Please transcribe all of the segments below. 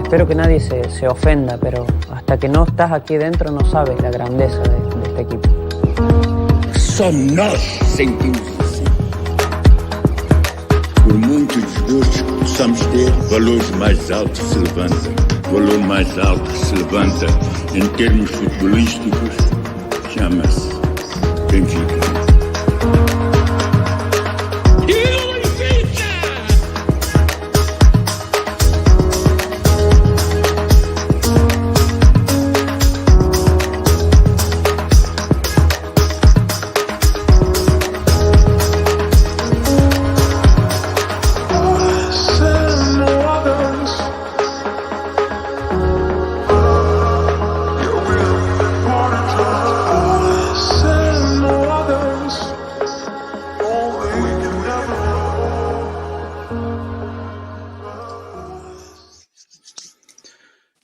espero que nadie se ofenda, pero hasta que no estás aquí dentro no sabes la grandeza de este equipo. Só nós sentimos isso. Por muito desgosto que possamos ter, valores mais altos se levantam. O valor mais alto que se levanta em termos futebolísticos chama-se Benfica.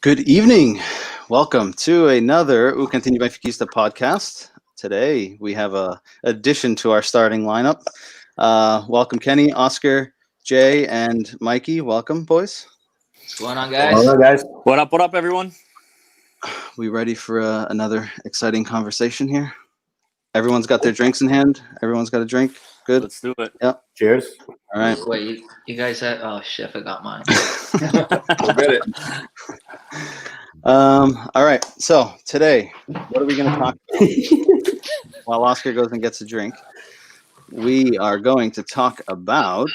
Good evening. Welcome to another O Cantinho Benfiquista podcast. Today we have a addition to our starting lineup. Welcome Kenny, Oscar, Jay, and Mikey. Welcome, boys. What's going on, guys? Hello, guys. What up, everyone? We ready for another exciting conversation here? Everyone's got their drinks in hand. Everyone's got a drink. Good. Let's do it. Yep. Cheers. All right. Wait, you guys had? Oh shit, I forgot mine. We'll get it. All right. So today, what are we going to talk about? While Oscar goes and gets a drink, we are going to talk about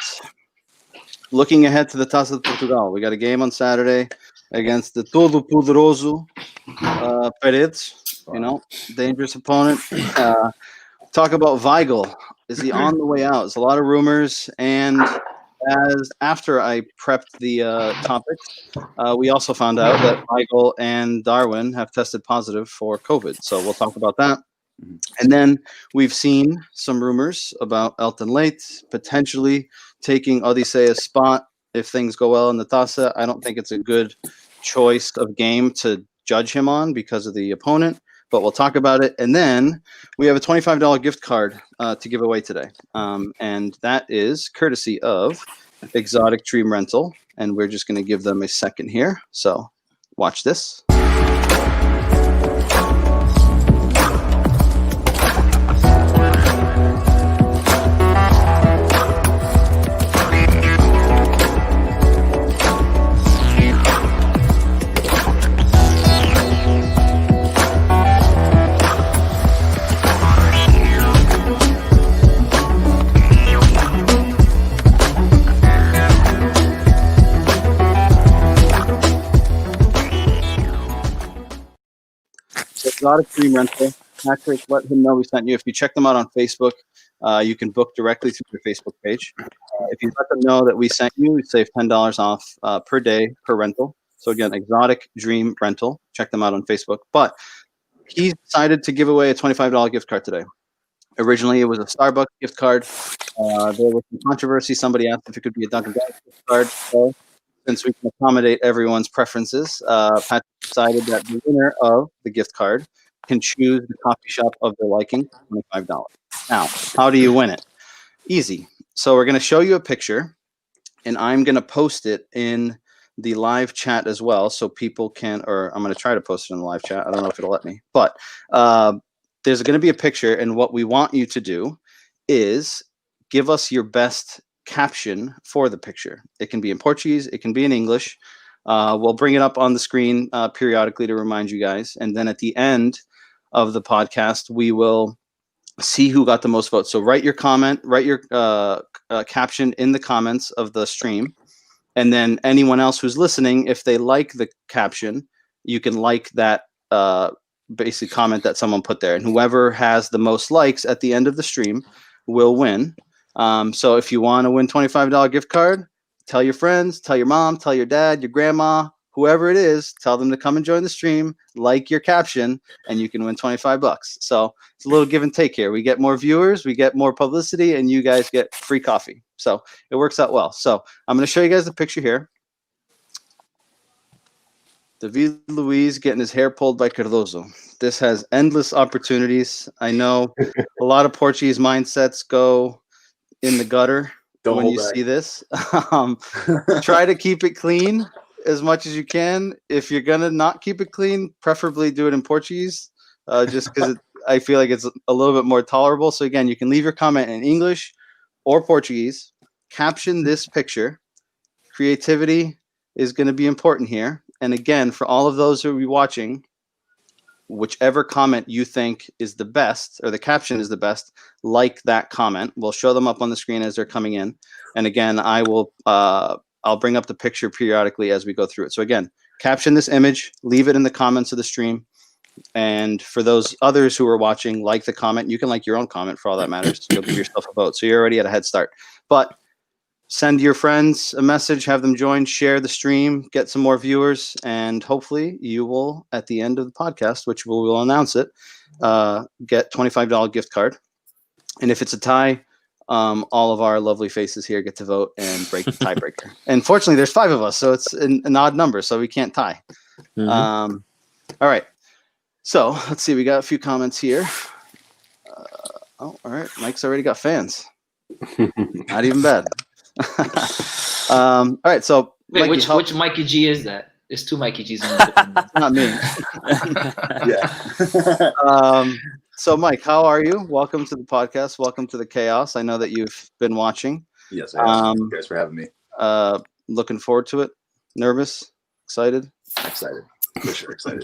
looking ahead to the Taça de Portugal. We got a game on Saturday against the Todo Poderoso Paredes. You know, dangerous opponent. Talk about Weigl. Is he on the way out? There's a lot of rumors, and after I prepped the topics, we also found out that Weigl and Darwin have tested positive for COVID. So we'll talk about that. And then we've seen some rumors about Elton Late potentially taking Odyssea's spot if things go well in the Taça. I don't think it's a good choice of game to judge him on because of the opponent, but we'll talk about it. And then we have a $25 gift card to give away today. And that is courtesy of Exotic Dream Rental. And we're just going to give them a second here. So watch this. Exotic Dream Rental. Patrick, let him know we sent you. If you check them out on Facebook, you can book directly through their Facebook page. If you let them know that we sent you, we save $10 off per day per rental. So again, Exotic Dream Rental. Check them out on Facebook. But he decided to give away a $25 gift card today. Originally, it was a Starbucks gift card. There was some controversy. Somebody asked if it could be a Dunkin' Donuts gift card. So since we can accommodate everyone's preferences, Patrick decided that the winner of the gift card can choose the coffee shop of their liking, $25. Now, how do you win it? Easy. So we're going to show you a picture, and I'm going to post it in the live chat as well, so people can, or I'm going to try to post it in the live chat. I don't know if it'll let me, but there's going to be a picture, and what we want you to do is give us your best caption for the picture. It can be in Portuguese, it can be in English. We'll bring it up on the screen periodically to remind you guys, and then at the end of the podcast we will see who got the most votes. So write your comment, write your caption in the comments of the stream, and then anyone else who's listening, if they like the caption, you can like that basic comment that someone put there, and whoever has the most likes at the end of the stream will win. So if you want to win $25 gift card, tell your friends, tell your mom, tell your dad, your grandma, whoever it is, tell them to come and join the stream, like your caption, and you can win $25. So it's a little give and take here. We get more viewers, we get more publicity, and you guys get free coffee. So it works out well. So I'm going to show you guys the picture here. David Luiz getting his hair pulled by Cardoso. This has endless opportunities. I know a lot of Portuguese mindsets go in the gutter when you see this. Try to keep it clean. as much as you can. If you're gonna not keep it clean, preferably do it in Portuguese, just because I feel like it's a little bit more tolerable. So again, you can leave your comment in English or Portuguese. Caption this picture. Creativity is going to be important here. And again, for all of those who will be watching, whichever comment you think is the best or the caption is the best, like that comment. We'll show them up on the screen as they're coming in. And again, I'll bring up the picture periodically as we go through it. So again, caption this image, leave it in the comments of the stream. And for those others who are watching, like the comment. You can like your own comment for all that matters. You'll give yourself a vote. So you're already at a head start. But send your friends a message, have them join, share the stream, get some more viewers, and hopefully you will, at the end of the podcast, which we will announce it, get $25 gift card. And if it's a tie, all of our lovely faces here get to vote and break the tiebreaker. And fortunately, there's 5 of us, so it's an odd number, so we can't tie. Mm-hmm. All right. So let's see. We got a few comments here. All right. Mike's already got fans. Not even bad. All right, so Wait, Mikey, which Mikey G is that? There's 2 Mikey G's in the not me. Yeah. So Mike, how are you? Welcome to the podcast. Welcome to the chaos. I know that you've been watching. Yes, I am. Thank you guys for having me. Looking forward to it. Nervous? Excited? Excited. For sure, excited.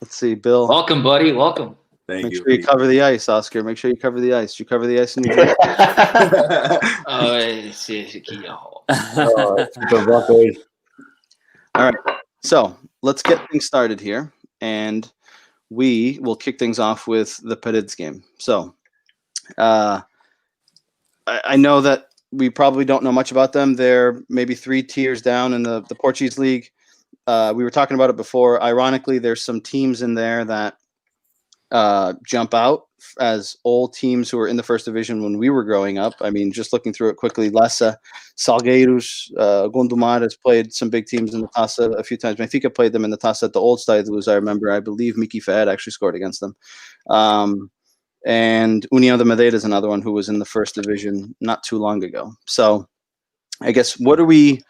Let's see, Bill. Welcome, buddy. Welcome. Thank Make you. sure you cover the ice, Oscar. Make sure you cover the ice. You cover the ice in New York. All right, so let's get things started here, and we will kick things off with the Paredes game. So I know that we probably don't know much about them. They're maybe 3 tiers down in the Portuguese league. We were talking about it before. Ironically, there's some teams in there that jump out as old teams who were in the first division when we were growing up. I mean, just looking through it quickly, Lessa, Salgueiros, Gondomar has played some big teams in the Taça a few times. Benfica played them in the Taça at the old Estádios, I remember. I believe Miki Fed actually scored against them. And União de Madeira is another one who was in the first division not too long ago. So I guess we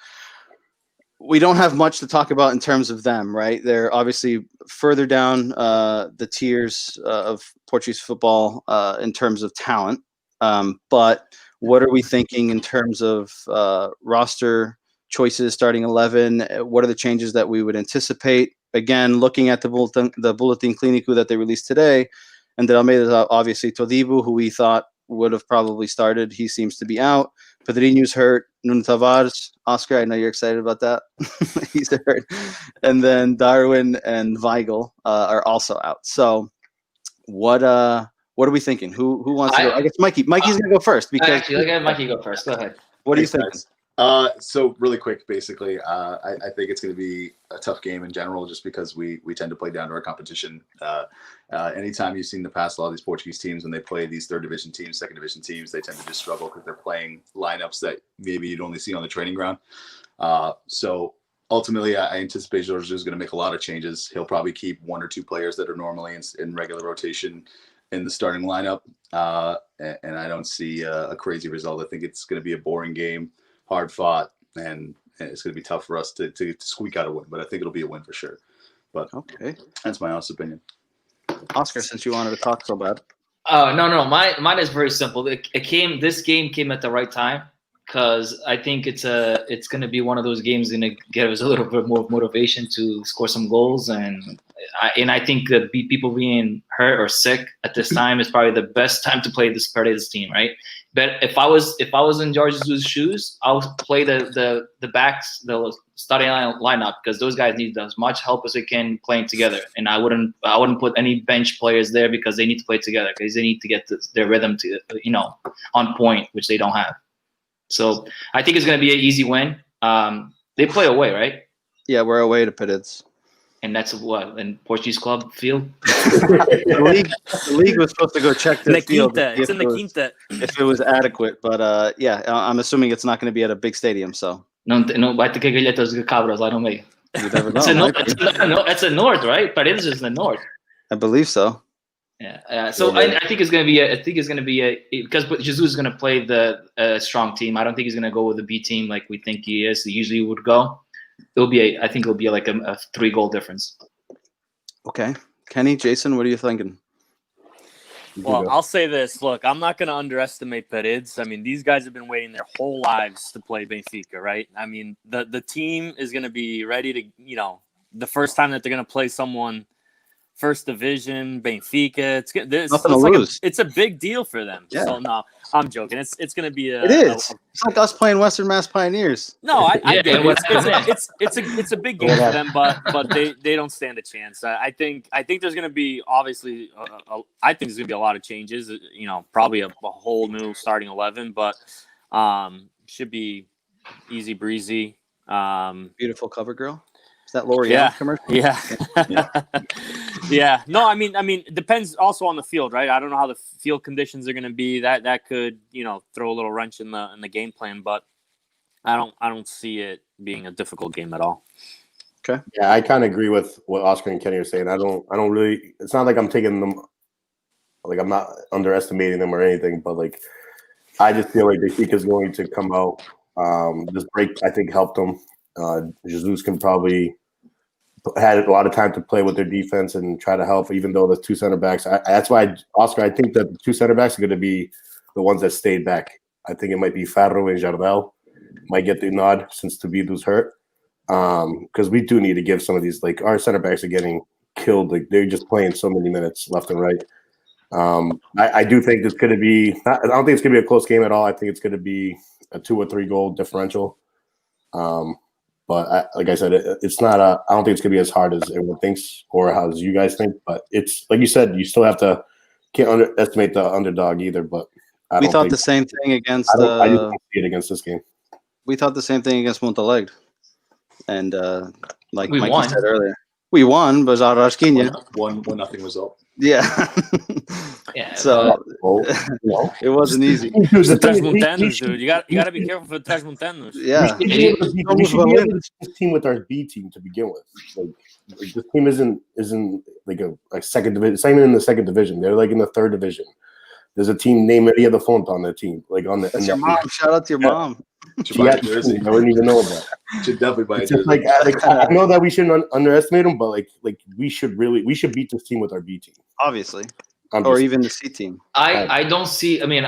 don't have much to talk about in terms of them, right? They're obviously further down the tiers of Portuguese football in terms of talent. But what are we thinking in terms of roster choices, starting 11? What are the changes that we would anticipate? Again, looking at the Bulletin Clínico that they released today, and then Almeida, obviously, Todibo, who we thought would have probably started. He seems to be out. Pedrinho's hurt. Nuno Tavares, Oscar, I know you're excited about that. He's hurt. And then Darwin and Weigl are also out. So what are we thinking? Who wants to go? I guess Mikey's going to go first. Because Actually, let Mikey go first. Go ahead. What do you think? So really quick, basically, I think it's going to be a tough game in general, just because we tend to play down to our competition. Anytime you've seen the past, a lot of these Portuguese teams, when they play these 3rd division teams, 2nd division teams, they tend to just struggle because they're playing lineups that maybe you'd only see on the training ground. So ultimately, I anticipate Jorge is going to make a lot of changes. He'll probably keep 1 or 2 players that are normally in regular rotation in the starting lineup. And I don't see a crazy result. I think it's going to be a boring game, hard fought, and it's going to be tough for us to squeak out a win. But I think it'll be a win for sure. But okay, that's my honest opinion. Oscar, since you wanted to talk so bad. No. Mine is very simple. This game came at the right time, because I think it's going to be one of those games going to give us a little bit more motivation to score some goals, and I think that people being hurt or sick at this time is probably the best time to play this Paredes team, right? But if I was in Jorge Jesus' shoes, I would play the backs, the starting lineup, because those guys need as much help as they can playing together, and I wouldn't put any bench players there, because they need to play together, because they need to get their rhythm to on point, which they don't have. So I think it's going to be an easy win. They play away, right? Yeah, we're away to Paredes. And that's what, in Portuguese club field? the league was supposed to go check the field. It's in the Quinta. If it was adequate. But yeah, I'm assuming it's not going to be at a big stadium. So No, vai ter que galhetas de cabras lá no meio. You never know. It's a north, right? Paredes is in the north. I believe so. Yeah. So I think it's going to be because Jesus is going to play the strong team. I don't think he's going to go with the B team like we think he is. He usually would go. I think it'll be like a 3-goal difference. Okay. Kenny, Jason, what are you thinking? Well, I'll say this. Look, I'm not going to underestimate Perez. I mean, these guys have been waiting their whole lives to play Benfica, right? I mean, the team is going to be ready to, the first time that they're going to play someone first division, Benfica. It's a big deal for them. Yeah. So, no, I'm joking. It's going to be It is. It's like us playing Western Mass Pioneers. No, I get it. It's a big game for them, but they don't stand a chance. I think there's going to be obviously I think there's going to be a lot of changes. Probably a whole new starting 11, but should be easy breezy. Beautiful cover girl. Is that L'Oreal commercial? Yeah. Yeah. No, I mean, it depends also on the field, right? I don't know how the field conditions are going to be. That could, throw a little wrench in the game plan, but I don't see it being a difficult game at all. Okay. Yeah, I kind of agree with what Oscar and Kenny are saying. I don't really. It's not like I'm taking them. Like I'm not underestimating them or anything, but like I just feel like Benfica is going to come out. This break I think helped them. Jesus can probably had a lot of time to play with their defense and try to help, even though the two center backs. That's why, Oscar, I think that the two center backs are going to be the ones that stayed back. I think it might be Farro and Jardel might get the nod since Tobido's hurt. Because we do need to give some of these, like our center backs are getting killed. Like they're just playing so many minutes left and right. I do think it's going to be. I don't think it's going to be a close game at all. I think it's going to be a 2 or 3 goal differential. But like I said, it's not I don't think it's going to be as hard as everyone thinks or as you guys think. But it's like you said, you still can't underestimate the underdog either. But we thought the same thing against. I just don't see it against this game. We thought the same thing against Montalegre, and like we Mikey won. said earlier, we won, but Arasquinha. 1-0 result. Yeah. Yeah. So it wasn't easy. It's the Transmontanos, dude. You got to be careful for the Transmontanos. Yeah. We should be able to this team with our B team to begin with. Like this team isn't like a second division. It's not even in the second division. They're like in the third division. There's a team named Maria the Font on their team. Like on the. That's your mom. Shout out to your mom. She had jersey. I wouldn't even know about. Should definitely buy a jersey. Like I know that we shouldn't underestimate them, but like we should beat this team with our B team, obviously, or even the C team. I don't see. I mean,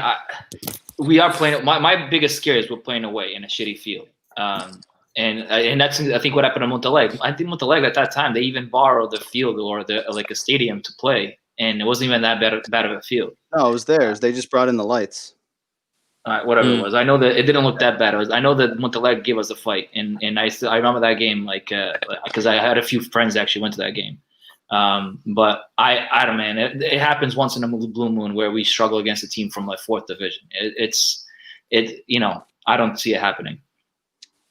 we are playing. My biggest scare is we're playing away in a shitty field, and that's I think what happened to Montalegre. I think Montalegre at that time they even borrowed the field or like a stadium to play, and it wasn't even that bad of a field. No, it was theirs. They just brought in the lights. Whatever it was, I know that it didn't look that bad. I know that Montalegre gave us a fight, and I remember that game because I had a few friends that actually went to that game. But I don't, man. It happens once in a blue moon where we struggle against a team from like 4th division. I don't see it happening.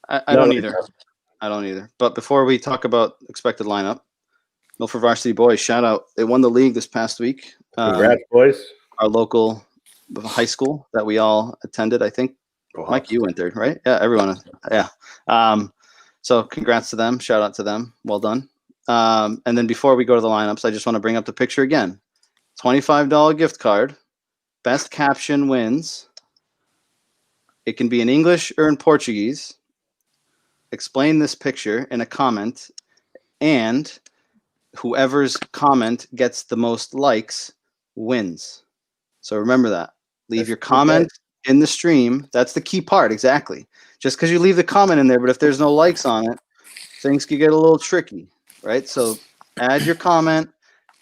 I don't either. I don't either. But before we talk about expected lineup, Milford Varsity Boys, shout out! They won the league this past week. Congrats, boys! Our local high school that we all attended. I think Mike, you went there, right? Yeah, everyone. Yeah. So congrats to them. Shout out to them. Well done. And then before we go to the lineups, I just want to bring up the picture again. $25 gift card. Best caption wins. It can be in English or in Portuguese. Explain this picture in a comment, and whoever's comment gets the most likes wins. So remember that. Leave your comment in the stream. That's the key part, exactly. Just because you leave the comment in there, but if there's no likes on it, things could get a little tricky, right? So add your comment,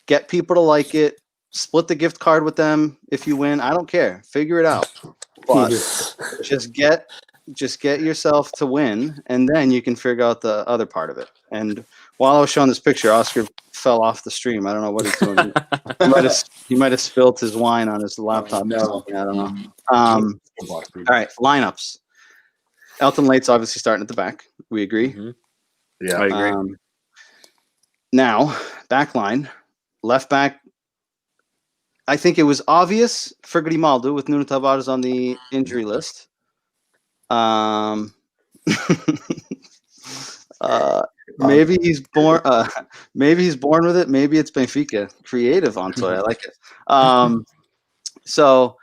get people to like it, split the gift card with them if you win. I don't care. Figure it out. But just get yourself to win, and then you can figure out the other part of it. And while I was showing this picture, Oscar fell off the stream. I don't know what he's doing. He might have spilled his wine on his laptop. No. I don't know. All right, lineups. Elton Late's obviously starting at the back. We agree? Mm-hmm. Yeah, I agree. Now, back line. Left back, I think it was obvious for Grimaldo with Nuno Tavares on the injury list. Maybe he's born. Maybe he's born with it. Maybe it's Benfica. Creative on Toy. I like it. So,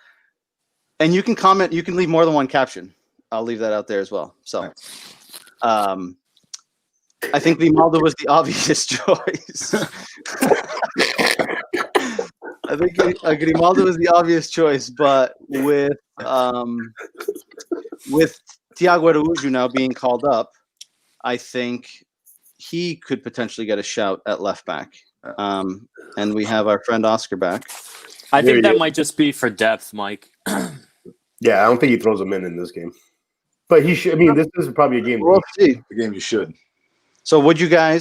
and you can comment. You can leave more than one caption. I'll leave that out there as well. So, I think Grimaldo was the obvious choice. I think Grimaldo was the obvious choice, but with Thiago Araújo now being called up, I think he could potentially get a shout at left back. And we have our friend Oscar back. I think that might just be for depth, Mike. Yeah, I don't think he throws him in this game. But he should. I mean, this is probably a game. We'll see. The game you should. So would you start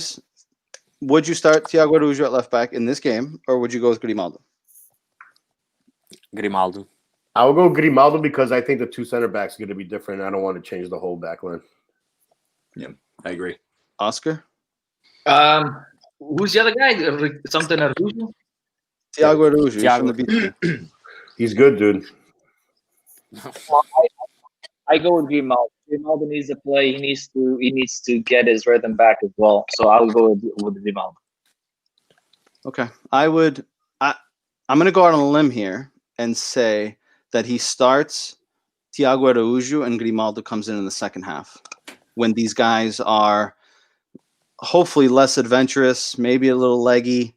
Thiago Araújo at left back in this game, or would you go with Grimaldo? Grimaldo. I will go Grimaldo because I think the two center backs are going to be different. I don't want to change the whole back line. Yeah, I agree. Oscar? Who's the other guy? Something Araújo? Thiago Araújo. He's from the B. He's good, dude. I go with Grimaldo. Grimaldo needs to play. He needs to get his rhythm back as well. So I will go with Grimaldo. Okay. I'm going to go out on a limb here and say that he starts Thiago Araújo and Grimaldo comes in the second half when these guys are hopefully less adventurous, maybe a little leggy,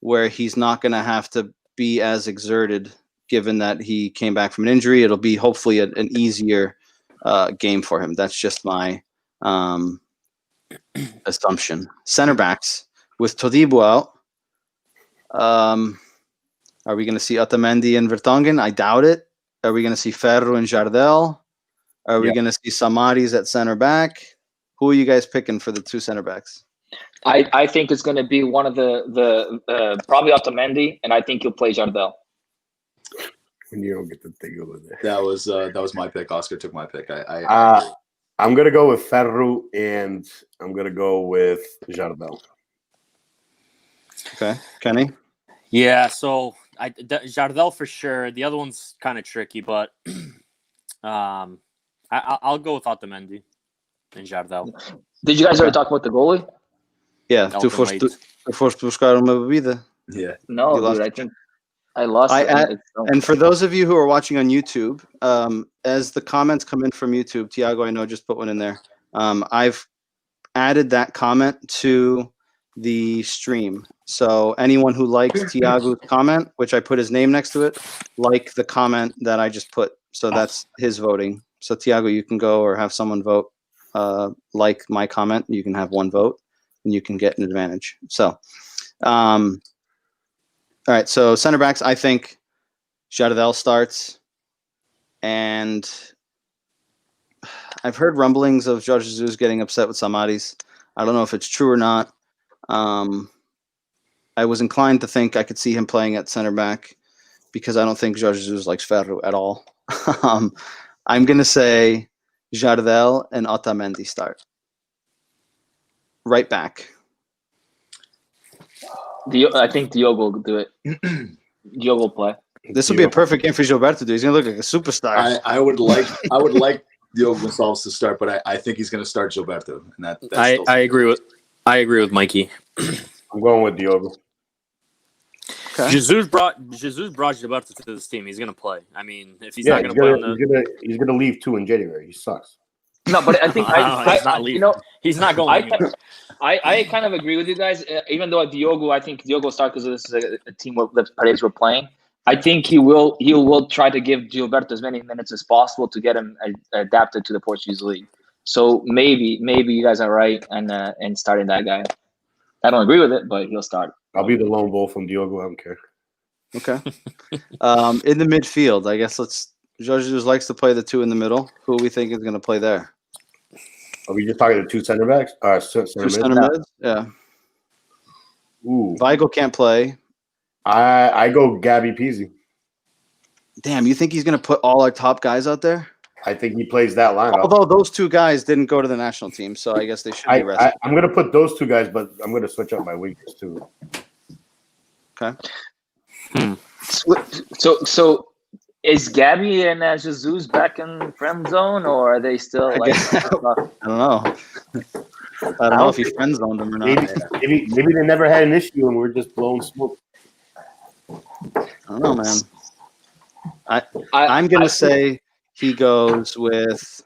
where he's not going to have to be as exerted given that he came back from an injury. It'll be hopefully an easier game for him. That's just my assumption. Center backs with Todibo out. Are we going to see Otamendi and Vertonghen? I doubt it. Are we going to see Ferro and Jardel? Are we going to see Samaris at center back? Who are you guys picking for the two center backs? I think it's going to be one of the probably Otamendi, and I think he'll play Jardel. When you don't get to think over there. That was my pick. Oscar took my pick. I'm going to go with Ferro and I'm going to go with Jardel. Okay. Kenny? Yeah, so Jardel for sure. The other one's kind of tricky, but I'll go with Otamendi and Jardel. Did you guys already talk about the goalie? Yeah. Tu foste buscar uma bebida. Yeah. No, dude, I think I lost it. And for those of you who are watching on YouTube, as the comments come in from YouTube, Tiago, I know, just put one in there. I've added that comment to the stream. So anyone who likes Tiago's comment, which I put his name next to it, like the comment that I just put. So that's his voting. So Tiago, you can go or have someone vote like my comment. You can have one vote and you can get an advantage. So, all right. So center backs, I think Jardel starts. And I've heard rumblings of Jorge Jesus getting upset with Samaris. I don't know if it's true or not. I was inclined to think I could see him playing at center back because I don't think Jorge Jesus likes Ferro at all. I'm going to say Jardel and Otamendi start. Right back. I think Diogo will do it. Diogo will play. This would be a perfect game for Gilberto to do. He's going to look like a superstar. I would like Diogo Gonçalves to start, but I think he's going to start Gilberto. And I agree with Mikey. I'm going with Diogo. Okay. Jesus brought Gilberto to this team. He's going to play. I mean, if he's not going to play, he's going to leave too in January. He sucks. No, but I think he's not leaving. He's not going. I kind of agree with you guys. Even though I think Diogo will start because this is a team that Paredes were playing. I think he will try to give Gilberto as many minutes as possible to get him adapted to the Portuguese league. So maybe you guys are right and starting that guy. I don't agree with it, but he'll start. I'll be the lone wolf from Diogo. I don't care. Okay. In the midfield, I guess Jorge Jesus likes to play the two in the middle. Who do we think is going to play there? Are we just talking to two center backs? Center mids? Yeah. Ooh. Weigl can't play. I go Gabby Peasy. Damn, you think he's going to put all our top guys out there? I think he plays that lineup. Although those two guys didn't go to the national team, so I guess they should be rested. I'm going to put those two guys, but I'm going to switch up my wingers too. Okay. So is Gabby and Jesus back in friend zone, or are they still like? I don't know. I don't know if he friend zoned them or not. Maybe they never had an issue and we're just blowing smoke. I don't know, man. I'm going to say he goes with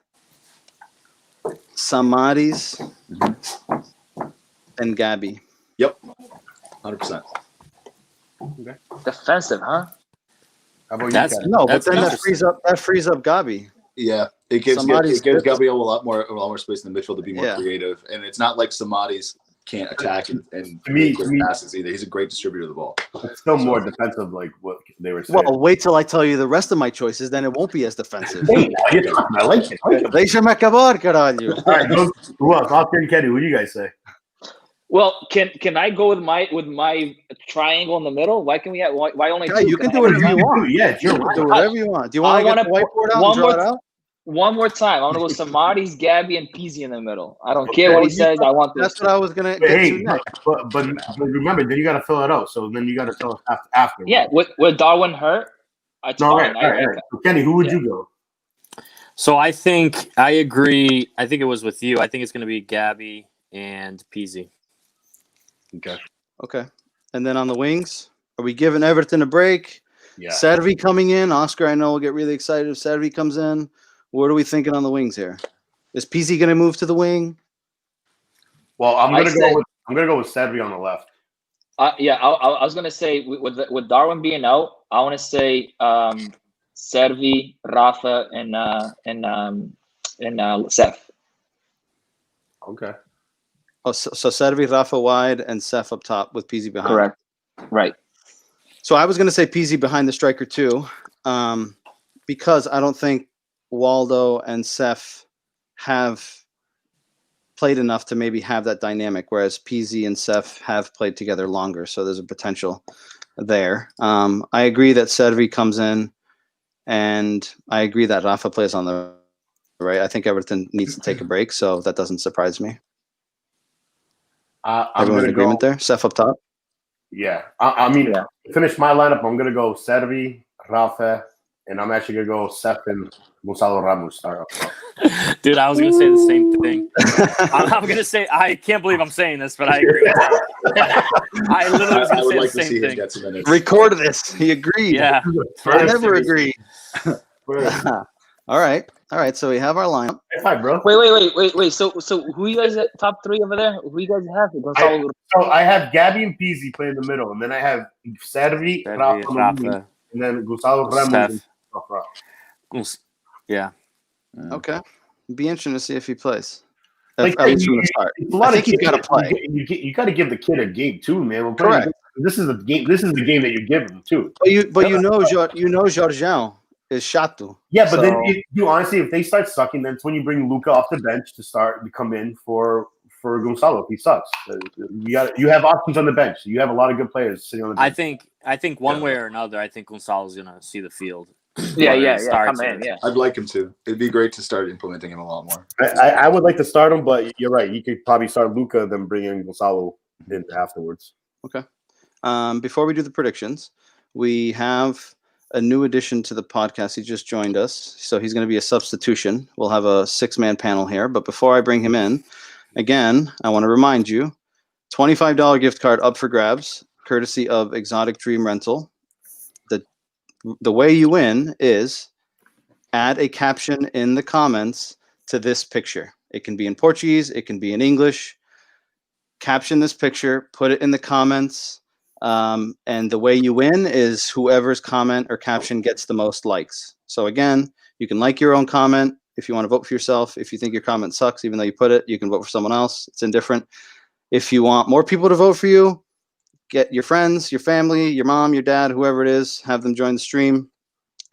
Samaris and Gabby. Yep, 100%. Defensive, huh? How about That's- you, Ken? No, but That's then that interesting. frees up Gabi. Yeah, it gives Somebody's good. Gabriel a lot more space in the midfield to be more Yeah. creative, and it's not like Somebody's can't attack and To me- make great passes either. He's a great distributor of the ball. It's still more defensive, like what they were saying. Well, wait till I tell you the rest of my choices, then it won't be as defensive. Hey, I like it. Deixa me acabar, caralho. All right, who else? I'll turn Kenny. What do you guys say? Well, can I go with my triangle in the middle? Why can we have why only Yeah, two? you can I do have whatever you want. Yeah, You sure. can do whatever you want. Do you want to get the whiteboard out and draw it out? one more time? I'm gonna go Samaris, Gabby, and Peasy in the middle. I don't care what he says. I want this. That's what I was gonna get Hey, to next. but remember, then you got to fill it out. So then you got to tell us after. Yeah, with Darwin hurt, it's No, fine. right. So, Kenny, who would Yeah. you go? So I think I agree. I think it was with you. I think it's going to be Gabby and Peasy. Okay. And then on the wings, are we giving Everton a break? Yeah. Servi coming in. Oscar, I know, will get really excited if Servi comes in. What are we thinking on the wings here? Is PC going to move to the wing? Well, I'm I gonna say- go with Sedri on the left. Yeah, I was gonna say with Darwin being out, I want to say Servi, Rafa, and Seth. Okay. Oh, so Servi, Rafa wide, and Seth up top with PC behind. Correct. Right. So I was going to say PZ behind the striker too, because I don't think Waldo and Seth have played enough to maybe have that dynamic, whereas PZ and Seth have played together longer. So there's a potential there. I agree that Servi comes in, and I agree that Rafa plays on the right. I think Everton needs to take a break, so that doesn't surprise me. I'm Everyone in gonna agreement go, there? Seth up top? Yeah. I mean, Yeah. to finish my lineup, I'm gonna go Servi, Rafa, and I'm actually gonna go Seth and Gonzalo Ramos start up top. Dude, I was going to say the same thing. I'm going to say, I can't believe I'm saying this, but I agree with that. I literally was I going would to like say to the see same him thing. get some minutes. Record this. He agreed. Yeah. I never agree. First. All right. So we have our lineup. Hi, bro. Wait. So who you guys at top three over there? Who you guys have? Gonzalo. So I have Gabby and Peasy playing in the middle, and then I have Servi, Rafa, on the wing, Rafa, and then Gonzalo Ramos. Steph. and Steph Rafa. Yeah. Okay. Be interesting to see if he plays. Like, At least from the start. It's a lot I think of he's got to play. You got to give the kid a game too, man. We're Correct. playing- This is the game. This is the game that you give him too. But you know Jorgeão is chato. Yeah, but So- then you honestly, if they start sucking, then it's when you bring Luca off the bench to come in for Gonzalo. If he sucks, you have options on the bench. You have a lot of good players sitting on the bench. I think one way or another, I think Gonzalo's going to see the field. Yeah. Starts Come in. it. Yeah. I'd like him to. It'd be great to start implementing him a lot more. I would like to start him, but you're right. You could probably start Luca, then bring in Gonzalo in afterwards. Okay. Before we do the predictions, we have a new addition to the podcast. He just joined us, so he's going to be a substitution. We'll have a 6-man panel here. But before I bring him in, again, I want to remind you, $25 gift card up for grabs, courtesy of Exotic Dream Rental. The way you win is add a caption in the comments to this picture. It can be in Portuguese. It can be in English. Caption this picture, put it in the comments. And the way you win is whoever's comment or caption gets the most likes. So again, you can like your own comment if you want to vote for yourself. If you think your comment sucks, even though you put it, you can vote for someone else. It's indifferent. If you want more people to vote for you, get your friends, your family, your mom, your dad, whoever it is, have them join the stream,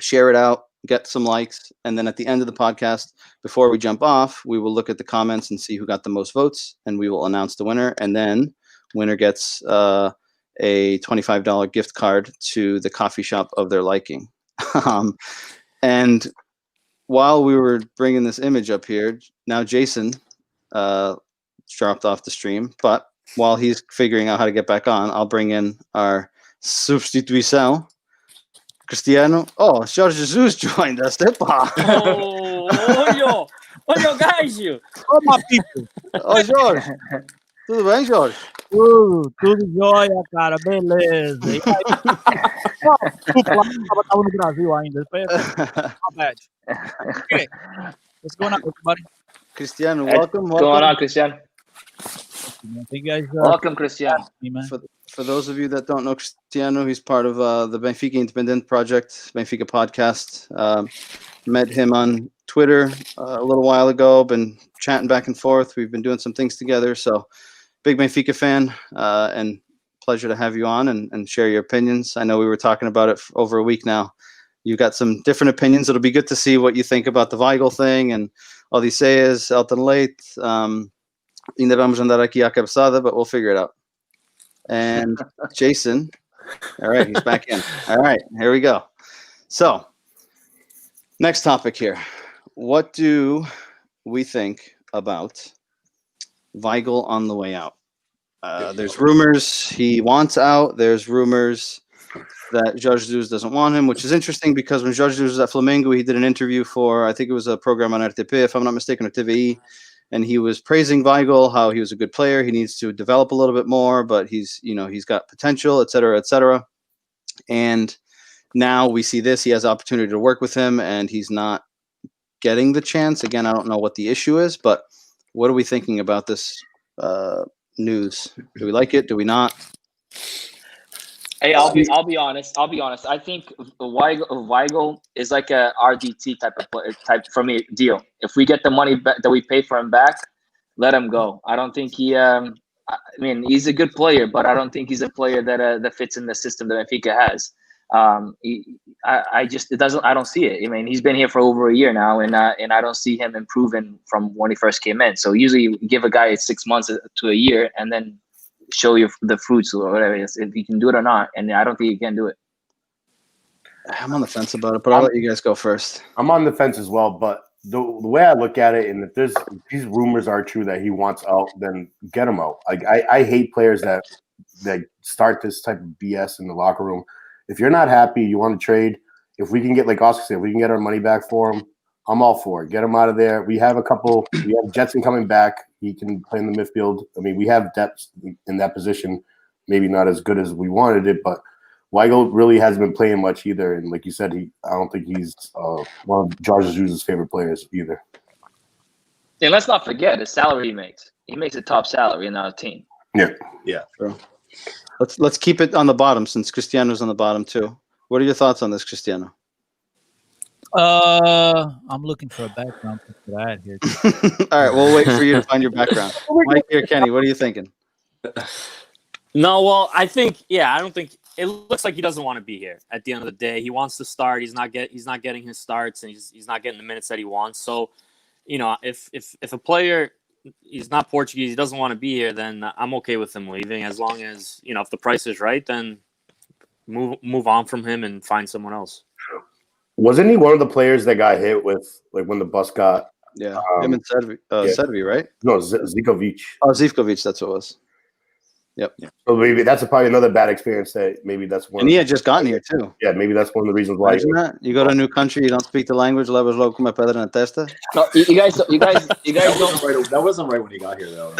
share it out, get some likes. And then at the end of the podcast, before we jump off, we will look at the comments and see who got the most votes, and we will announce the winner. And then winner gets a $25 gift card to the coffee shop of their liking. And while we were bringing this image up here, now Jason dropped off the stream, but while he's figuring out how to get back on, I'll bring in our substituição, Cristiano. Oh, Jorge Jesus joined us. Epa! Olha, guys, you. Ô, Mapito, Ô, Jorge. Tudo bem, Jorge? tudo jóia, cara, beleza. E aí, desculpa lá, eu tava no Brasil ainda. Okay. What's going on, everybody? Cristiano, welcome. What's going on, Cristiano? you, man. Thank you guys. Welcome, Cristiano. Me, man. For those of you that don't know Cristiano, he's part of the Benfica Independent Project, Benfica podcast. Met him on Twitter a little while ago. Been chatting back and forth. We've been doing some things together. So, big Benfica fan, and pleasure to have you on and share your opinions. I know we were talking about it for over a week now. You got some different opinions. It'll be good to see what you think about the Weigl thing and Odisseias, Elton Late. Ainda vamos andar aqui à cabeçada, but we'll figure it out. And Jason, all right, he's back in. All right, here we go. So, next topic here. What do we think about Weigl on the way out? There's rumors he wants out. There's rumors that Jorge Jesus doesn't want him, which is interesting because when Jorge Jesus was at Flamengo, he did an interview for, I think it was a program on RTP, if I'm not mistaken, or TVI, and he was praising Weigl, how he was a good player. He needs to develop a little bit more, but he's got potential, et cetera, et cetera. And now we see this. He has the opportunity to work with him, and he's not getting the chance. Again, I don't know what the issue is, but what are we thinking about this news? Do we like it? Do we not? Hey, I'll be honest. I think Weigl is like a RDT type for me deal. If we get the money that we pay for him back, let him go. I don't think he. I mean, he's a good player, but I don't think he's a player that fits in the system that Benfica has. I don't see it. I mean, he's been here for over a year now, and I don't see him improving from when he first came in. So usually you give a guy 6 months to a year, and then show you the fruits or whatever it is, if you can do it or not. And I don't think you can do it. I'm on the fence about it, but I'll let you guys go first. I'm on the fence as well, but the way I look at it, and if these rumors are true that he wants out, then get him out. Like I hate players that start this type of BS in the locker room. If you're not happy, you want to trade. If we can get, like Oscar said, if we can get our money back for him, I'm all for it. Get him out of there. We have we have Jetson coming back. He can play in the midfield. I mean, we have depth in that position. Maybe not as good as we wanted it, but Weigl really hasn't been playing much either. And like you said, I don't think he's one of Jorge Jesus' favorite players either. And let's not forget the salary he makes. He makes a top salary in our team. Yeah. True. Let's keep it on the bottom since Cristiano's on the bottom too. What are your thoughts on this, Cristiano? I'm looking for a background for that here. All right, we'll wait for you to find your background. Mike or Kenny, what are you thinking? No, well, I don't think it looks like he doesn't want to be here. At the end of the day, he wants to start. He's not getting his starts, and he's not getting the minutes that he wants. So, if a player he's not Portuguese, he doesn't want to be here, then I'm okay with him leaving. As long as if the price is right, then move on from him and find someone else. Wasn't he one of the players that got hit with, like, when the bus got? Yeah, him and Servi, right? No, Zivkovic. Oh, Zivkovic, that's what it was. Yep. So maybe that's probably another bad experience. That maybe that's one. And he had just gotten here too. Yeah, maybe that's one of the reasons why. Imagine that. You go to a new country, you don't speak the language. Levas logo com a pedra na testa. No, you guys don't. That wasn't right when he got here, though.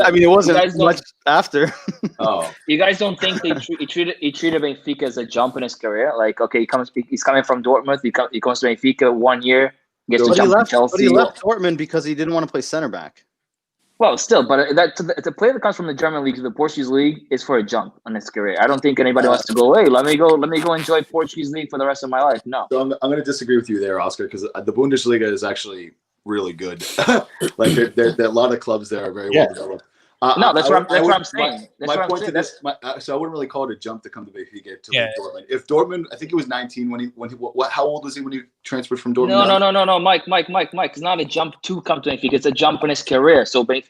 I mean, it wasn't much after. Oh, you guys don't think he treated Benfica as a jump in his career? Like, okay, he's coming from Dortmund. He comes to Benfica 1 year, gets to jump to Chelsea. But he left Dortmund because he didn't want to play center back. Well, still, but the player that comes from the German league to the Portuguese league is for a jump in his career. I don't think anybody wants to go, hey, let me go enjoy Portuguese league for the rest of my life. No. So I'm going to disagree with you there, Oscar, because the Bundesliga is actually really good. Like there a lot of clubs there are very well developed. No, that's what I'm saying. My point to this, so I wouldn't really call it a jump to come to Benfica to Dortmund. If Dortmund, I think he was 19 when he how old was he when he transferred from Dortmund? No, Mike. It's not a jump to come to Benfica. It's a jump in his career. So a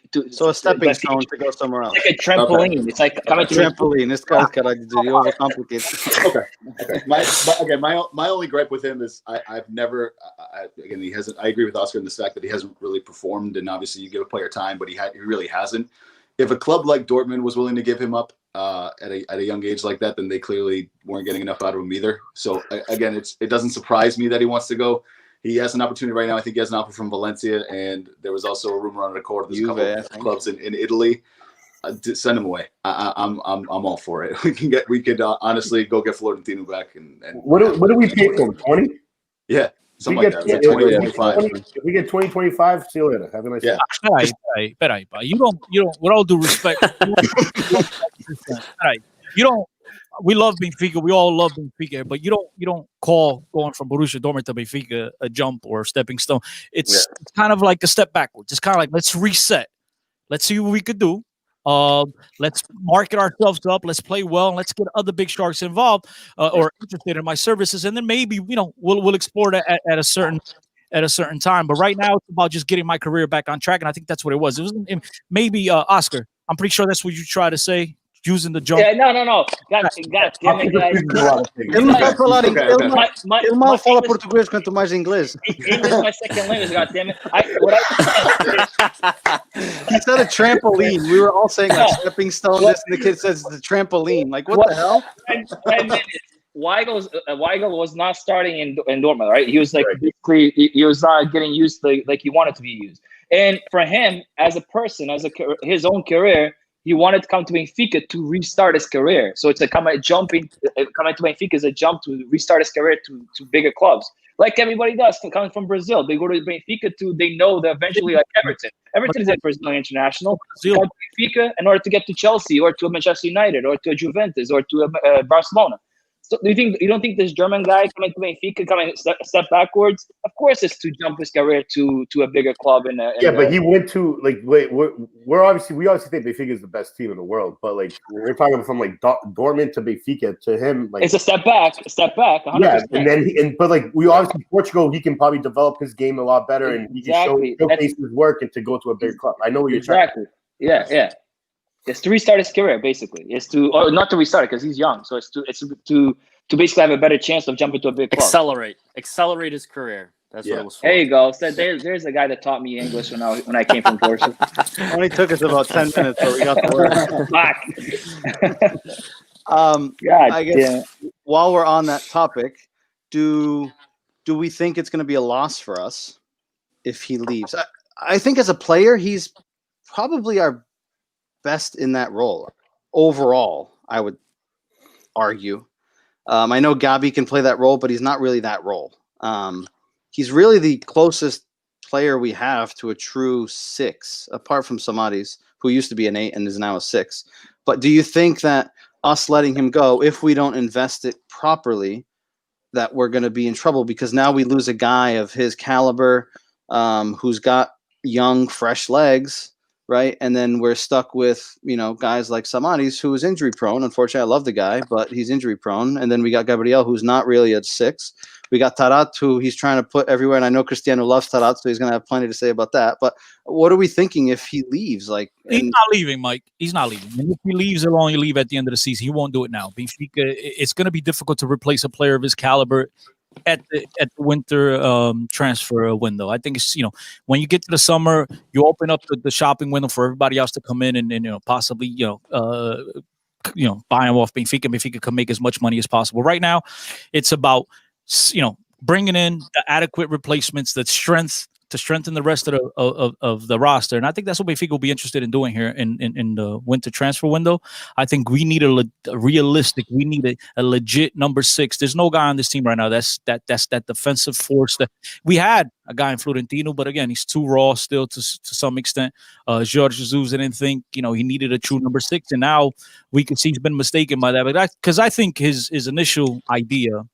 stepping stone to go somewhere else. It's like a trampoline. Okay. It's like coming to trampoline. This guy's overcomplicated. Okay. My only gripe with him is I've never he hasn't. I agree with Oscar in the fact that he hasn't really performed, and obviously you give a player time, but he really hasn't. If a club like Dortmund was willing to give him up at a young age like that, then they clearly weren't getting enough out of him either. So again, it doesn't surprise me that he wants to go. He has an opportunity right now. I think he has an offer from Valencia, and there was also a rumor on the court. There's a couple of clubs in Italy. Send him away. I'm all for it. We could honestly go get Florentino back. And what do we pay for him? 20? Yeah. Something like that. It's like 2025. If we get 2025, see you later. Have a nice day. Peraí. You don't. With all due respect, you don't. We love Benfica. We all love Benfica, but you don't call going from Borussia Dortmund to Benfica a jump or a stepping stone. It's kind of like a step backwards. It's kind of like, let's reset. Let's see what we could do. Let's market ourselves up. Let's play well, and let's get other big sharks involved or interested in my services, and then maybe we'll explore that at a certain time. But right now, it's about just getting my career back on track, and I think that's what it was. It was maybe Oscar. I'm pretty sure that's what you try to say. Using the jump. Yeah, no. God damn it, guys. Ele não sabe falar inglês. Ele mal fala português quanto mais inglês. English is my second language, God damn it. He said a trampoline. We were all saying like stepping stone, this, and the kid says it's a trampoline. Like, what the hell? 10 minutes. Weigl was not starting in Dortmund, right? He was like basically he was not getting used like he wanted to be used. And for him, as a person, his own career, he wanted to come to Benfica to restart his career. So it's like coming to Benfica is a jump to restart his career to bigger clubs. Like everybody does, coming from Brazil. They go to Benfica they know that eventually, like Everton. Everton is a Brazilian international. They come to Benfica in order to get to Chelsea or to Manchester United or to Juventus or to Barcelona. So you don't think this German guy coming to Benfica coming step backwards? Of course, it's to jump his career to a bigger club. But he went to we obviously think Benfica is the best team in the world, but like we're talking from like Dortmund to Benfica to him, like it's a step back. 100%. Yeah, and then but like we obviously Portugal, he can probably develop his game a lot better, and he can showcase his work and to go to a big club. I know what you're trying. Yeah. It's to restart his career, basically. It's not to restart it because he's young. So it's to basically have a better chance of jumping to a big club. Accelerate his career. That's what it was for. There you go. So there's a guy that taught me English when I came from Portugal. Only took us about 10 minutes, but we got the word. I guess while we're on that topic, do we think it's going to be a loss for us if he leaves? I think as a player, he's probably our best in that role overall, I would argue. I know Gabi can play that role, but he's not really that role. He's really the closest player we have to a true 6, apart from Samaris, who used to be an 8 and is now a 6. But do you think that us letting him go, if we don't invest it properly, that we're going to be in trouble? Because now we lose a guy of his caliber who's got young, fresh legs, right? And then we're stuck with, guys like Samaris, who is injury prone. Unfortunately, I love the guy, but he's injury prone. And then we got Gabriel, who's not really at 6. We got Tarat, who he's trying to put everywhere. And I know Cristiano loves Tarat, so he's going to have plenty to say about that. But what are we thinking if he leaves? He's not leaving, Mike. He's not leaving. And if he leaves, he'll only leave at the end of the season. He won't do it now. Benfica, it's going to be difficult to replace a player of his caliber at the winter transfer window. I think it's when you get to the summer, you open up the shopping window for everybody else to come in and possibly buy him off Benfica. Benfica can make as much money as possible. Right now, it's about bringing in the adequate replacements to strengthen the rest of the roster. And I think that's what Benfica will be interested in doing here in the winter transfer window. I think we need a legit number 6. There's no guy on this team right now that's that defensive force. That we had a guy in Florentino, but again, he's too raw still to some extent. Jorge Jesus didn't think he needed a true number 6, and now we can see he's been mistaken by that. But because I think his initial idea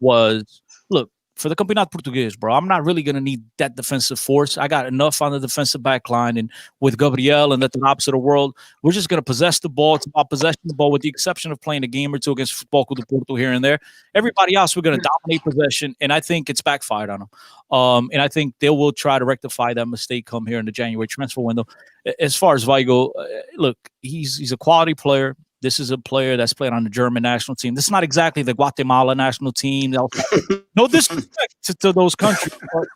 was, look, for the Campeonato Português, bro, I'm not really going to need that defensive force. I got enough on the defensive back line. And with Gabriel and at the opposite of the world, we're just going to possess the ball. It's about possessing the ball with the exception of playing a game or two against Futebol Clube do Porto here and there. Everybody else, we're going to dominate possession. And I think it's backfired on them. And I think they will try to rectify that mistake come here in the January transfer window. As far as Weigl, look, he's a quality player. This is a player that's played on the German national team. This is not exactly the Guatemala national team. No disrespect to those countries, but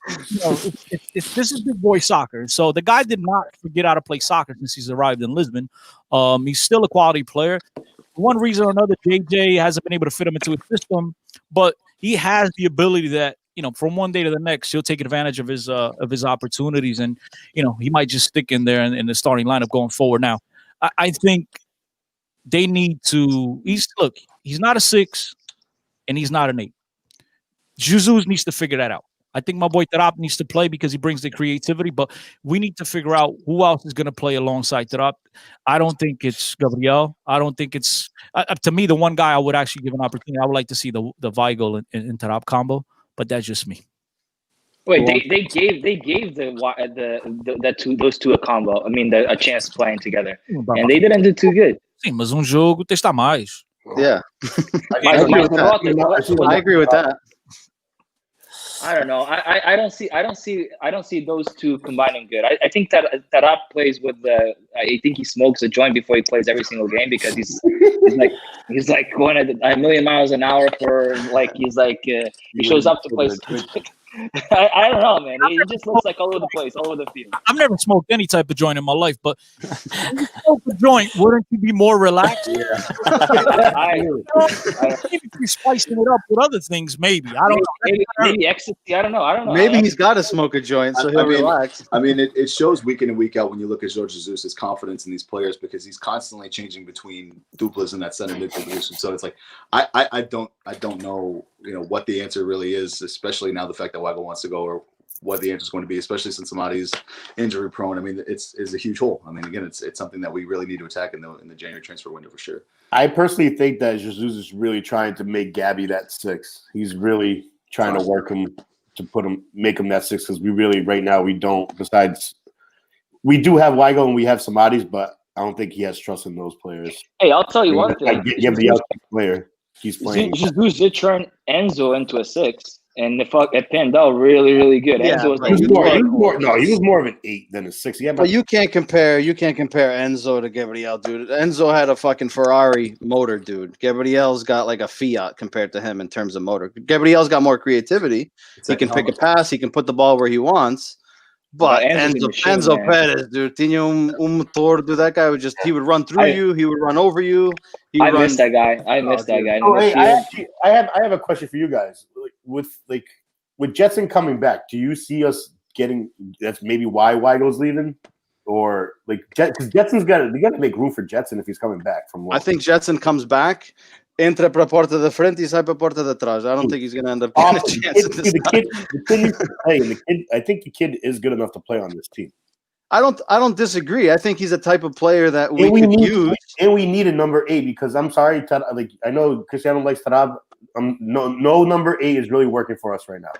this is big boy soccer. So the guy did not forget how to play soccer since he's arrived in Lisbon. He's still a quality player. For one reason or another, JJ hasn't been able to fit him into his system, but he has the ability that from one day to the next, he'll take advantage of his opportunities, and he might just stick in there in the starting lineup going forward. Now, I think they need to. He's not a 6, and he's not an 8. Jesus needs to figure that out. I think my boy Tarap needs to play because he brings the creativity, but we need to figure out who else is going to play alongside Tarap. I don't think it's Gabriel. I don't think it's to me the one guy I would actually give an opportunity. I would like to see the Weigl and Tarap combo, but that's just me. Wait, they gave those two a combo. I mean, a chance playing together, and they didn't do too good. Sim, mas jogo testa mais. Yeah, I agree with that. I don't know. I don't see those two combining good. I think that Tarap plays with the. I think he smokes a joint before he plays every single game because he's like going at a million miles an hour for like he shows up to play. I don't know, man. He just looks like all over the place, all over the field. I've never smoked any type of joint in my life, but when you smoke a joint, wouldn't you be more relaxed? I maybe if you're spicing it up with other things, maybe. I don't know. Maybe ecstasy. I don't know. Maybe he's got to smoke a joint so he'll relax. I mean, it shows week in and week out when you look at Jorge Jesus' confidence in these players because he's constantly changing between duplas in that center midfield position. So it's like I don't know, what the answer really is, especially now the fact that Weigl wants to go or what the answer is going to be, especially since Samadi's injury prone. I mean, it's a huge hole. I mean, again, it's something that we really need to attack in the January transfer window for sure. I personally think that Jesus is really trying to make Gabby that 6. He's really trying to work him to make him that 6 because we really right now we don't. Besides, we do have Weigl and we have Samadi's, but I don't think he has trust in those players. Hey, I'll tell you one thing. The player he's playing. Jesus did turn Enzo into a 6. And it panned out really, really good. Yeah, Enzo was he was more of an 8 than a 6. Yeah, but you can't compare Enzo to Gabriel, dude. Enzo had a fucking Ferrari motor, dude. Gabriel's got like a Fiat compared to him in terms of motor. Gabriel's got more creativity. He can pick a pass. He can put the ball where he wants. But Enzo Perez, dude, tinha motor, dude. That guy he would run through you. He would run over you. I miss that guy. I have a question for you guys. With Jetson coming back, do you see us getting? That's maybe why Weigl's leaving, or because Jetson's got to make room for Jetson if he's coming back from. I think Jetson comes back. Entra para a porta da frente e sai para a porta de trás. I don't think he's going to end up getting a chance at this time. The kid needs to play, and I think the kid is good enough to play on this team. I don't disagree. I think he's a type of player that we could use. And we need a number 8 because I'm sorry, I know Cristiano likes Tarab. No number 8 is really working for us right now.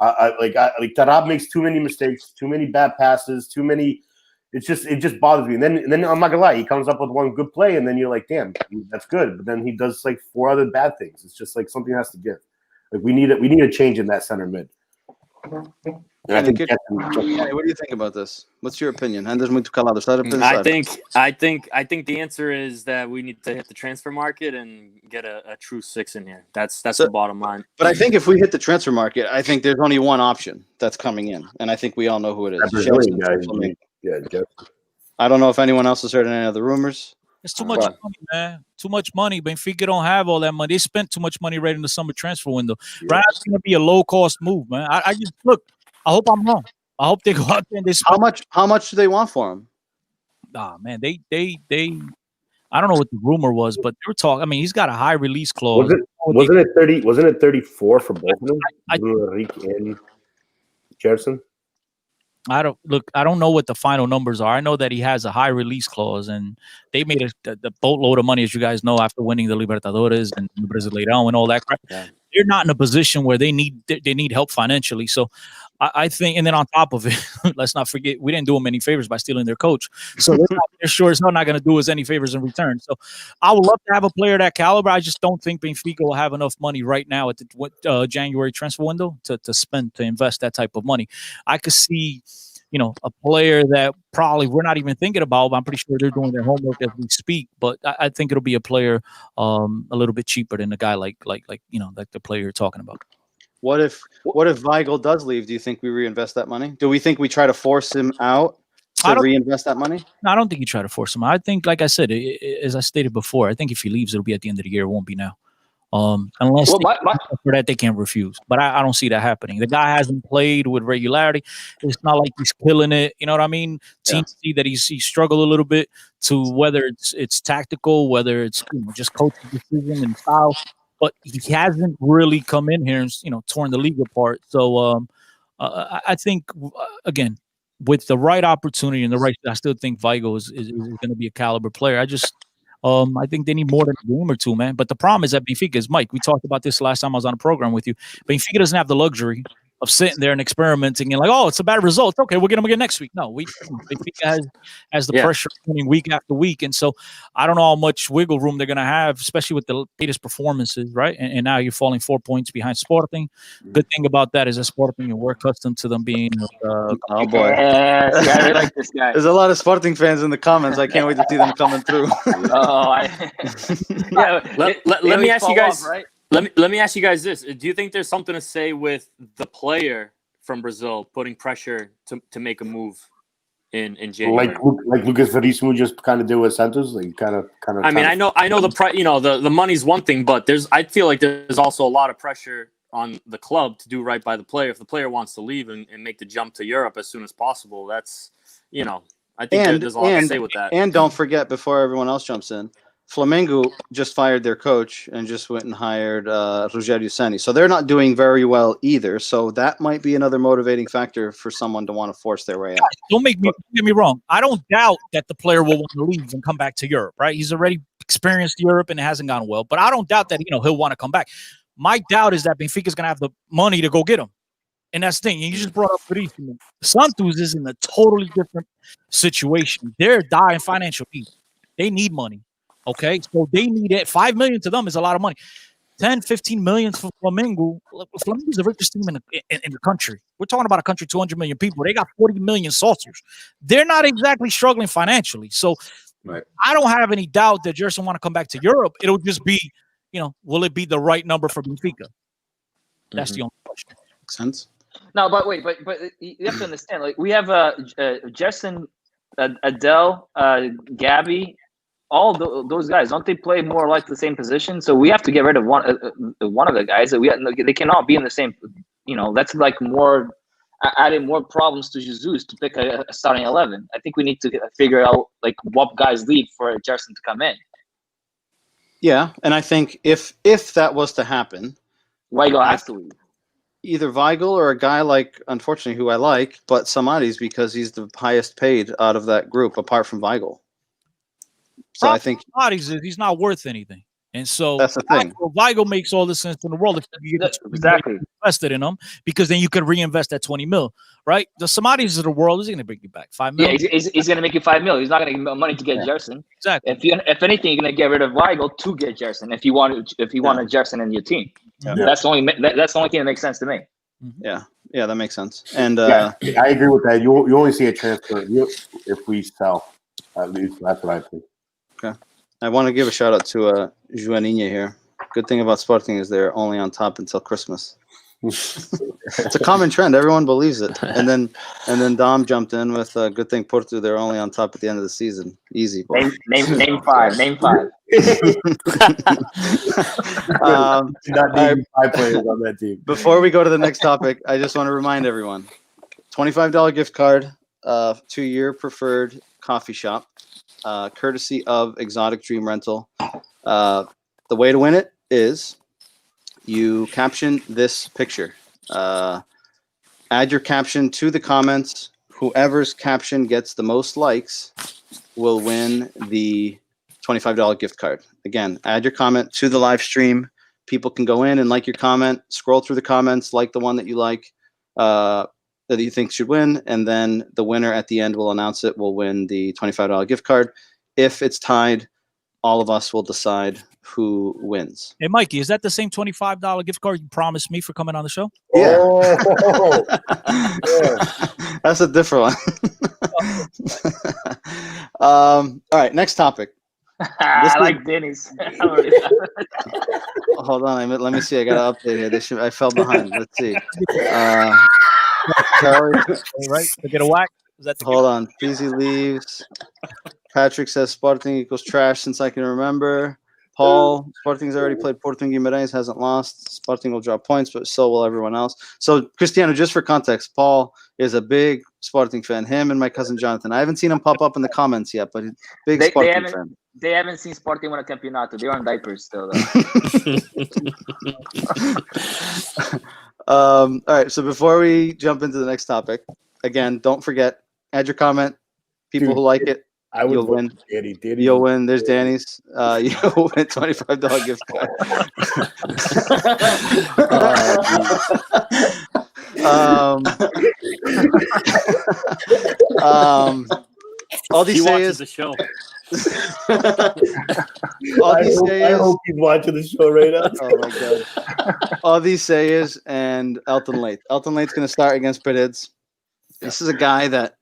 Tarab makes too many mistakes, too many bad passes, too many. It just bothers me. And then I'm not gonna lie, he comes up with one good play, and then you're like, damn, that's good. But then he does 4 other bad things. It's just something has to give. We need a change in that center mid. And I think. What do you think about this? What's your opinion? I think the answer is that we need to hit the transfer market and get a true 6 in here. That's the bottom line. But I think if we hit the transfer market, I think there's only one option that's coming in, and I think we all know who it is. I don't know if anyone else has heard any other rumors. It's too much money, man. Too much money. Benfica don't have all that money. They spent too much money right in the summer transfer window. Yeah. Right, it's going to be a low-cost move, man. I just look. I hope I'm wrong. I hope they go out there and they spend. How much do they want for him? Man, they. I don't know what the rumor was, but they were talking. I mean, he's got a high release clause. Wasn't it 30? Wasn't it 34 for both of them? Rick and Gerson. I don't know what the final numbers are. I know that he has a high release clause, and they made the boatload of money, as you guys know, after winning the Libertadores and the Brasileirão and all that crap. Yeah. They're not in a position where they need help financially. So I think, and then on top of it, let's not forget, we didn't do them any favors by stealing their coach. So they're sure as hell not going to do us any favors in return. So I would love to have a player of that caliber. I just don't think Benfica will have enough money right now at the January transfer window to invest that type of money. I could see, a player that probably we're not even thinking about, but I'm pretty sure they're doing their homework as we speak. But I think it'll be a player a little bit cheaper than a guy like the player you're talking about. What if Weigl does leave? Do you think we reinvest that money? Do we think we try to force him out to reinvest that money? No, I don't think you try to force him. I think, like I said, as I stated before, I think if he leaves, it'll be at the end of the year. It won't be now. Unless for that they can't refuse, but I don't see that happening. The guy hasn't played with regularity. It's not like he's killing it. You know what I mean? Teams see that he struggled a little bit to whether it's tactical, whether it's just coaching decision and style. But he hasn't really come in here and torn the league apart. So I think again, with the right opportunity and the right, I still think Weigl is going to be a caliber player. I think they need more than a game or two, man. But the problem is that Benfica is, Mike, we talked about this last time I was on a program with you. Benfica doesn't have the luxury of sitting there and experimenting and like, oh, it's a bad result. Okay, we'll get them again next week. No, Benfica has the pressure winning week after week. And so I don't know how much wiggle room they're going to have, especially with the latest performances, right? And now you're falling 4 points behind Sporting. Good thing about that is that Sporting, we're accustomed to them being oh, boy. Yeah, I really like this guy. There's a lot of Sporting fans in the comments. I can't wait to see them coming through. Let me ask you guys. Off, right? Let me ask you guys this: do you think there's something to say with the player from Brazil putting pressure to make a move in January? Like Lucas Veríssimo just kind of did with Santos, like kind of. I mean, I know the money's one thing, but I feel like there's also a lot of pressure on the club to do right by the player. If the player wants to leave and make the jump to Europe as soon as possible, that's I think there's a lot to say with that. And don't forget, before everyone else jumps in, Flamengo just fired their coach and just went and hired Rogério Ceni. So they're not doing very well either. So that might be another motivating factor for someone to want to force their way out. Don't get me wrong. I don't doubt that the player will want to leave and come back to Europe, right? He's already experienced Europe and it hasn't gone well. But I don't doubt that he'll want to come back. My doubt is that Benfica is going to have the money to go get him. And that's the thing. You just brought up Veríssimo. Santos is in a totally different situation. They're dying financial need. They need money. Okay, so they need it. 5 million to them is a lot of money. 10, 15 million for Flamengo. Flamengo is the richest team in the country. We're talking about a country, 200 million people. They got 40 million saucers. They're not exactly struggling financially. So I don't have any doubt that Gerson want to come back to Europe. It'll just be, will it be the right number for Benfica? That's the only question. Makes sense. No, but wait, but you have to understand. Like we have Gerson, Adele, Gabby. All those guys, don't they play more or less the same position? So we have to get rid of one of the guys that they cannot be in the same. That's like more adding more problems to Jesus to pick a starting 11. I think we need to figure out like what guys leave for Gerson to come in. Yeah, and I think if that was to happen, Weigl has to leave. Either Weigl or a guy like, unfortunately, who I like, but Samaris because he's the highest paid out of that group, apart from Weigl. So I think he's not worth anything, and so that's the thing. Weigl makes all the sense in the world if you exactly invested in him, because then you could reinvest that 20 mil, right? The Samaris of the world is going to bring you back 5 mil. Yeah, he's going to make you 5 mil. He's not going to give money to get Gerson. Exactly. If anything, you're going to get rid of Weigl to get Gerson. If you want a Gerson in your team, that's the only thing that makes sense to me. Yeah, that makes sense. And I agree with that. You only see a transfer if we sell. At least that's what I think. Okay. I want to give a shout out to Joaninha here. Good thing about Sporting is they're only on top until Christmas. It's a common trend. Everyone believes it. And then Dom jumped in with good thing Porto. They're only on top at the end of the season. Easy. Name five. Not naming 5 players on that team. Before we go to the next topic, I just want to remind everyone: $25 gift card to your preferred coffee shop. Courtesy of Exotic Dream Rental. The way to win it is you caption this picture. Add your caption to the comments. Whoever's caption gets the most likes will win the $25 gift card. Again, add your comment to the live stream. People can go in and like your comment, scroll through the comments, like the one that you like, that you think should win, and then the winner at the end will announce it, will win the $25 gift card. If it's tied, all of us will decide who wins. Hey, Mikey, is that the same $25 gift card you promised me for coming on the show? Yeah. That's a different one. All right, next topic. I like Denny's. Hold on, let me see. I got to update here. I fell behind. Let's see. Charlie, right? To get a whack. Is that hold on. Peasy leaves. Patrick says Sporting equals trash since I can remember. Paul, Sporting's already played Porto Guimarães, hasn't lost. Sporting will drop points, but so will everyone else. So, Cristiano, just for context, Paul is a big Sporting fan. Him and my cousin Jonathan. I haven't seen him pop up in the comments yet, but he's a big Sporting fan. They haven't seen Sporting win a campeonato. They're on diapers still, though. All right. So before we jump into the next topic, again, don't forget, add your comment. People who like it, you'll win. You'll win. There's Danny's. You'll win $25 gift card. All these say is the show. I hope he's watching the show right now. Oh my god! All these say is and Elton Late. Elton Late's going to start against Pedids. This is a guy that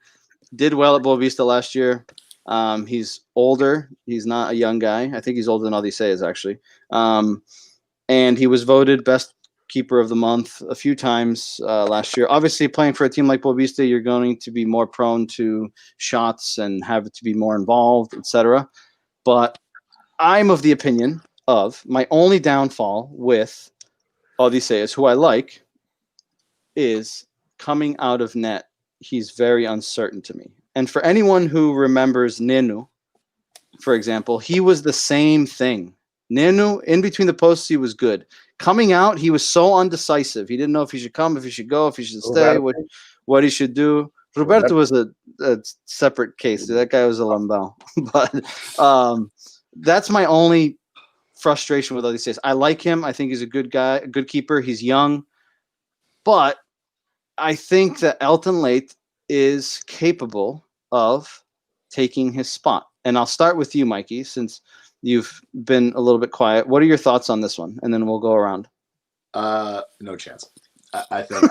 did well at Boavista last year. He's older. He's not a young guy. I think he's older than all these say is actually. And he was voted best keeper of the month a few times last year. Obviously, playing for a team like Boavista, you're going to be more prone to shots and have to be more involved, etc. But I'm of the opinion of my only downfall with Odysseus, who I like, is coming out of net. He's very uncertain to me. And for anyone who remembers Nenu, for example, he was the same thing. Nenu, in between the posts, he was good. Coming out, he was so undecisive. He didn't know if he should come, if he should go, if he should stay, what he should do. Roberto was a separate case. That guy was a Lambal. But that's my only frustration with Odysseus. I like him. I think he's a good guy, a good keeper. He's young. But I think that Elton Late is capable of taking his spot. And I'll start with you, Mikey, since you've been a little bit quiet. What are your thoughts on this one? And then we'll go around. No chance. I think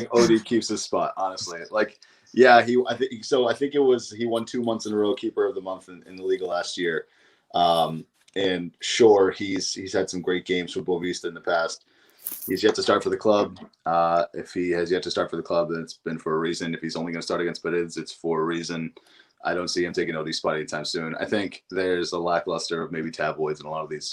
Odie keeps his spot, honestly. Like, yeah, I think it was he won 2 months in a row keeper of the month in the league last year. And sure, he's had some great games for Boavista in the past. He's yet to start for the club. If he has yet to start for the club, then it's been for a reason. If he's only going to start against Pedids, it's for a reason. I don't see him taking Odie's spot anytime soon. I think there's a lackluster of maybe tabloids and a lot of these,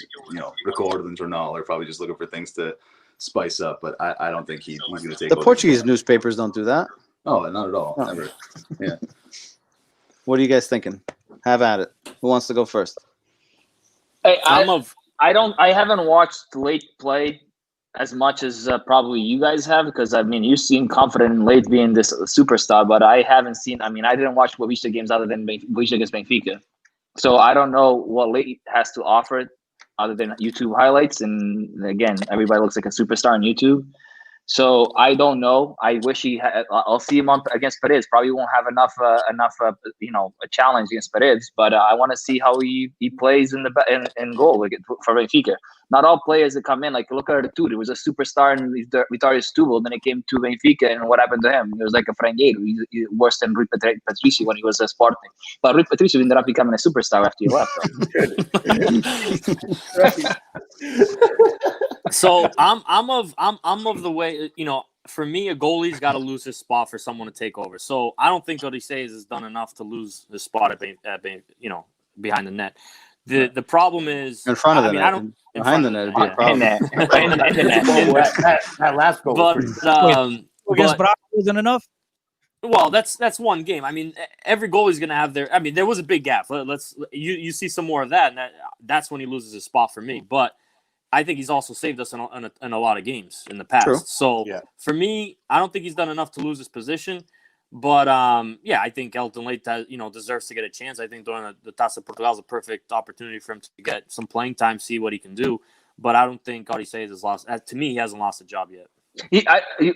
Record and Jornal are probably just looking for things to spice up. But I don't think he's going to take the Portuguese newspapers don't do that. Oh, not at all. Oh. Never. Yeah. What are you guys thinking? Have at it. Who wants to go first? Hey, I haven't watched Late play as much as probably you guys have, because I mean, you seem confident in Late being this superstar, but I haven't seen. I mean, I didn't watch Boavista games other than Boavista against Benfica, so I don't know what Late has to offer other than YouTube highlights. And again, everybody looks like a superstar on YouTube. So I don't know. I wish he had. I'll see him on against Pedids. Probably won't have enough a challenge against Pedids. But I want to see how he plays in goal for Benfica. Not all players that come in, like look at Artur. He was a superstar in Vitória Setúbal. Then he came to Benfica, and what happened to him? He was like a frangueiro. He worse than Rui Patricio when he was a Sporting. But Rui Patricio ended up becoming a superstar after he left. So I'm of the way, for me, a goalie's got to lose his spot for someone to take over. So I don't think Odysseus has done enough to lose his spot behind the net. The problem is in front of the net. Behind the net would be a problem. That last goal. But against Braga wasn't enough. Well, that's one game. I mean, every goalie's going to have their. I mean, there was a big gap. You see some more of that, and that's when he loses his spot for me. But I think he's also saved us in a lot of games in the past. True. So for me, I don't think he's done enough to lose his position. But I think Elton Late deserves to get a chance. I think during the Taça de Portugal is a perfect opportunity for him to get some playing time, see what he can do. But I don't think Odysseus has lost. To me, he hasn't lost a job yet.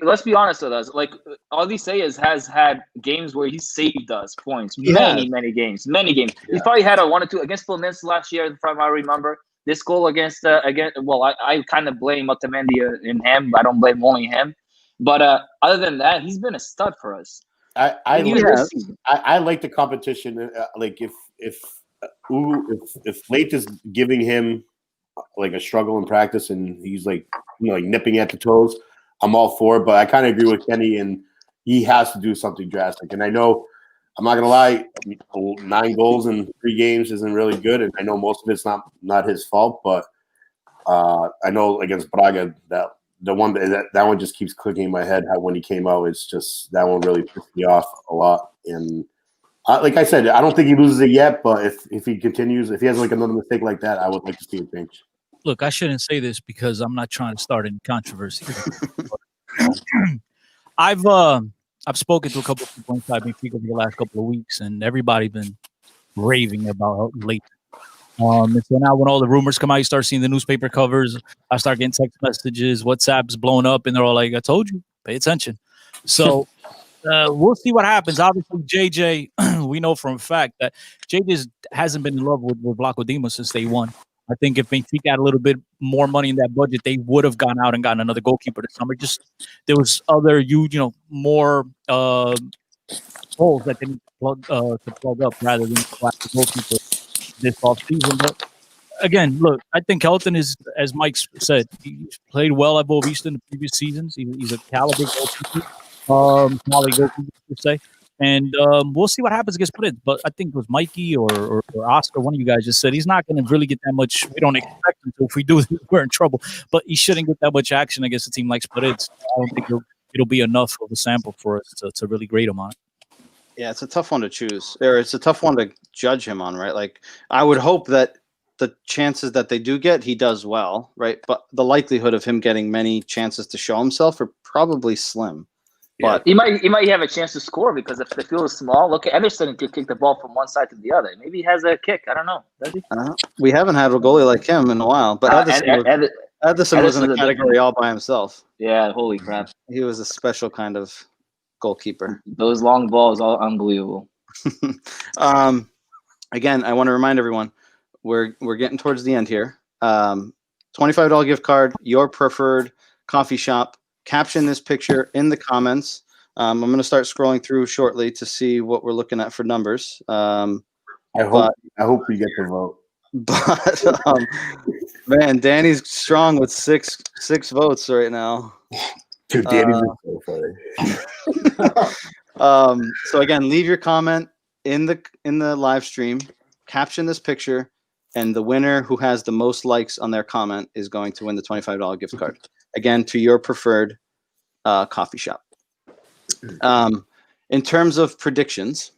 Let's be honest with us. Like Odysseus has had games where he saved us points. Many games. Yeah. He's probably had a 1 or 2 against Fluminense last year, if I remember. This goal against I kind of blame Otamendi in him. I don't blame only him. But other than that, he's been a stud for us. I like the competition. Like if Late is giving him like a struggle in practice and he's like nipping at the toes, I'm all for it. But I kind of agree with Kenny, and he has to do something drastic. And I know, I'm not gonna lie, 9 goals in 3 games isn't really good, and I know most of it's not his fault. But I know against Braga that one just keeps clicking in my head. How when he came out, it's just that one really pissed me off a lot. And like I said, I don't think he loses it yet. But if he continues, if he has like another mistake like that, I would like to see it change. look, I shouldn't say this because I'm not trying to start any controversy. I've spoken to a couple of people inside Benfica over the last couple of weeks, and everybody's been raving about late. And so now when all the rumors come out, you start seeing the newspaper covers. I start getting text messages, WhatsApp's blowing up, and they're all like, I told you, pay attention. So we'll see what happens. Obviously, JJ, we know from a fact that JJ hasn't been in love with Vlaco Dimos since day one. I think if Benfica had a little bit more money in that budget, they would have gone out and gotten another goalkeeper this summer. Just there was other more holes that they need to plug up rather than the goalkeeper this offseason. But again, look, I think Helton is, as Mike said, he's played well at Boavista in the previous seasons. He's a caliber goalkeeper, goalkeeper per se. And we'll see what happens against Madrid. But I think it was Mikey or Oscar, one of you guys just said he's not going to really get that much. We don't expect him to. If we do, we're in trouble. But he shouldn't get that much action against a team like Madrid. So I don't think it'll be enough of a sample for us to really grade him on it. Yeah, it's a tough one to choose. Or it's a tough one to judge him on, right? Like, I would hope that the chances that they do get, he does well, right? But the likelihood of him getting many chances to show himself are probably slim. But he might have a chance to score because if the field is small, look at Ederson could kick the ball from one side to the other. Maybe he has a kick. I don't know. Does he? We haven't had a goalie like him in a while. But Ederson was in a category all by himself. Yeah, holy crap. He was a special kind of goalkeeper. Those long balls are unbelievable. Again, I want to remind everyone, we're getting towards the end here. $25 gift card, your preferred coffee shop. Caption this picture in the comments. I'm going to start scrolling through shortly to see what we're looking at for numbers. I hope we get the vote. But man, Danny's strong with six votes right now. Dude, Danny's so funny. So again, leave your comment in the live stream. Caption this picture, and the winner who has the most likes on their comment is going to win the $25 gift card. Again, to your preferred coffee shop. In terms of predictions,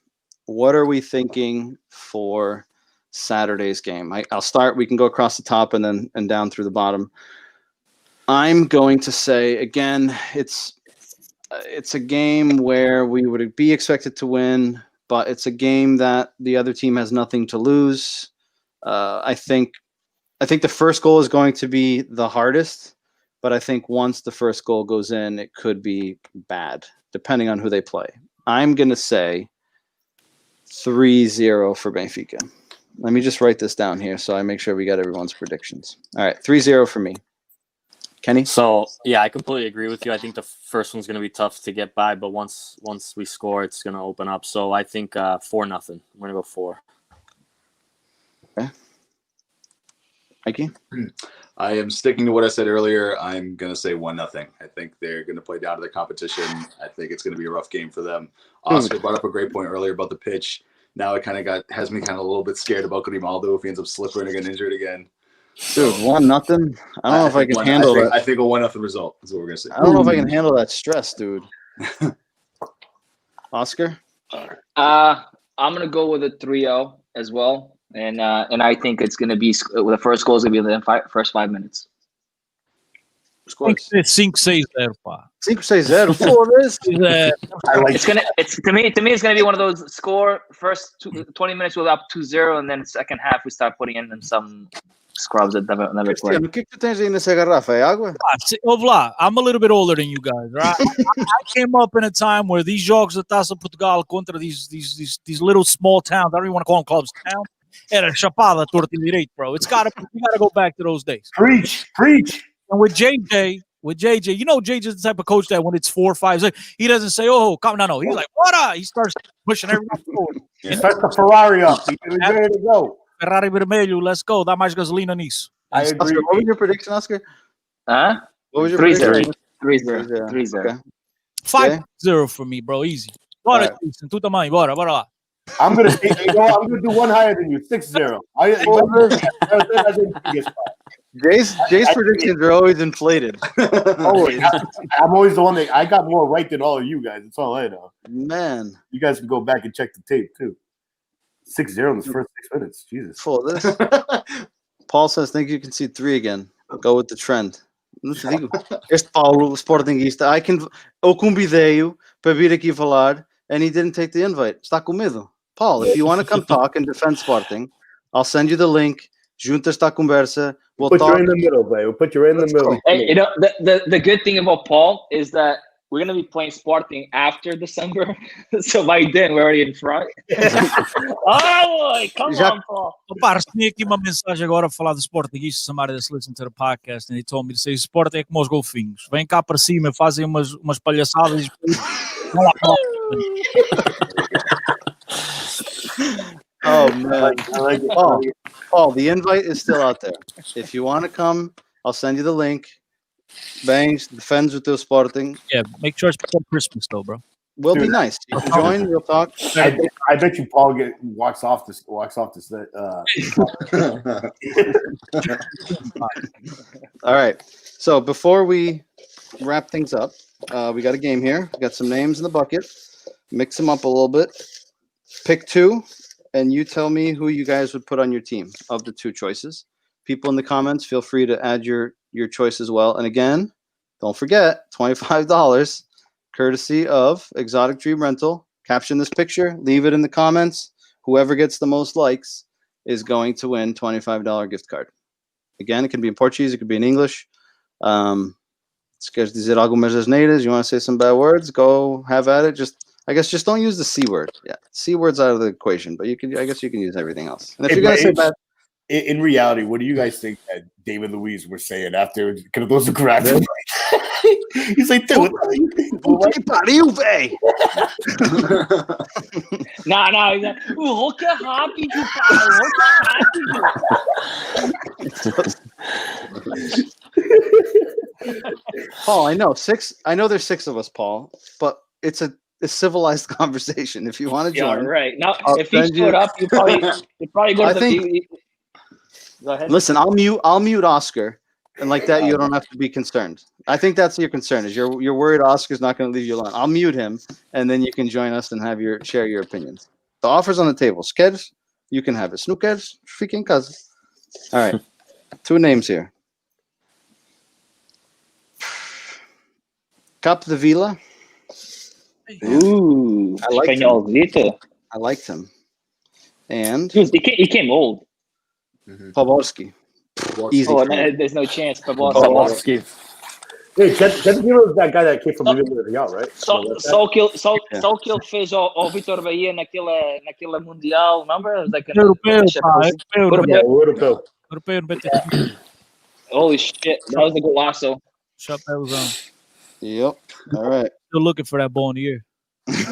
what are we thinking for Saturday's game? I'll start. We can go across the top and down through the bottom. I'm going to say, again, it's a game where we would be expected to win, but it's a game that the other team has nothing to lose. I think the first goal is going to be the hardest. But I think once the first goal goes in, it could be bad, depending on who they play. I'm going to say 3-0 for Benfica. Let me just write this down here so I make sure we got everyone's predictions. All right, 3-0 for me. Kenny? So, yeah, I completely agree with you. I think the first one's going to be tough to get by, but once we score, it's going to open up. So I think 4-0. I'm going to go 4. Okay. Mikey? I am sticking to what I said earlier. I'm going to say 1-0. I think they're going to play down to the competition. I think it's going to be a rough game for them. Oscar brought up a great point earlier about the pitch. Now it kind of has me kind of a little bit scared about Grimaldo if he ends up slipping and getting injured again. Dude, 1-0? I don't know if I can handle that. I think a 1-0 result is what we're going to say. I don't know if I can handle that stress, dude. Oscar? I'm going to go with a 3-0 as well. And I think it's going to be the first goal is going to be in the first 5 minutes. Scores. 5-6-0, pa. 5-6-0. To me, it's going to be one of those score first 20 minutes we're up 2-0, and then second half we start putting in some scrubs that never play. O que tu tens aí nessa garrafa? É água? Vlad, I'm a little bit older than you guys, right? I came up in a time where these jogos da Taça de Portugal contra these little small towns, I don't even want to call them clubs, towns. Era chapada torta e direito, bro. We gotta go back to those days. Preach. And with JJ, you know JJ's the type of coach that when it's 4 or 5, he doesn't say, "Oh, come no." He's like, "What up?" He starts pushing everyone forward. He starts the Ferrari up. He's ready to go. Ferrari vermelho, let's go. Dá mais gasolina nisso. I agree. Oscar, what was your prediction, Oscar? Huh? What was your 3-0. prediction? 3-0. 5-0 for me, bro. Easy. Bora, Jason. Tu também. Bora lá. I'm gonna do one higher than you. 6-0. Jay's predictions are always inflated. Always. I'm always the one that I got more right than all of you guys. That's all I know. Man, you guys can go back and check the tape too. 6-0 in the first 6 minutes. Jesus. For this. Paul says, think you can see 3 again. Go with the trend. Não te digo. Este Paulo, Sportingista, eu convidei-o para vir aqui falar and he didn't take the invite. Está com medo. Paul, if you want to come talk and defend Sporting, I'll send you the link. Juntas à conversa. We'll put talk. you in the middle, babe. We'll put you in the middle. Hey, you know, the good thing about Paul is that we're going to be playing Sporting after December. So by then, we're already in front. Oh, boy. Come on, Paul. Opa, recebi aqui uma mensagem agora a falar do Sportingista. Somebody that's listening to the podcast and he told me to say Sporting é como os golfinhos. Vêm cá para cima, fazem umas palhaçadas e Oh, man. I like it. Paul, the invite is still out there. If you want to come, I'll send you the link. Bangs, defends with the Sporting. Yeah, make sure it's before Christmas, though, bro. We'll be nice. You can join. We'll talk. I bet you Paul walks off this. All right. So before we wrap things up, we got a game here. We got some names in the bucket. Mix them up a little bit. Pick 2, and you tell me who you guys would put on your team of the 2 choices. People in the comments, feel free to add your choice as well. And again, don't forget, $25, courtesy of Exotic Dream Rental. Caption this picture, leave it in the comments. Whoever gets the most likes is going to win $25 gift card. Again, it can be in Portuguese, it could be in English. Se queres dizer algumas asneiras, you want to say some bad words, go have at it. Just don't use the C word. Yeah, C word's out of the equation, but I guess you can use everything else. And if you're gonna say bad, in reality, what do you guys think that David Luiz was saying after Cardoso grabbed him? He's like, dude, que pariu, véi! Não, he's like, o Hulk é rápido, cara. O Hulk é rápido. Paul, I know there's 6 of us, Paul, but it's a civilized conversation. If you want to join, yeah, right. Now, if he showed up, you probably go to the. Go ahead. Listen, I'll mute Oscar, and like that, you don't have to be concerned. I think that's your concern is you're worried Oscar's not going to leave you alone. I'll mute him, and then you can join us and share your opinions. The offer's on the table. Skeds, you can have it. Snookers, freaking cousin. All right, 2 names here. Cap de Vila. Ooh, I liked him. And he came old. Pavorsky. Easy. Oh, there's no chance. Pavorsky. Hey, Captain Vila is that guy that came from Mundial, right? Só que ele fez o Vitor Bahia naquela Mundial, remember? It was like Europeu. Holy shit, that was the golazo. Chapéuzão. Yep. All right. Still looking for that ball in the ear.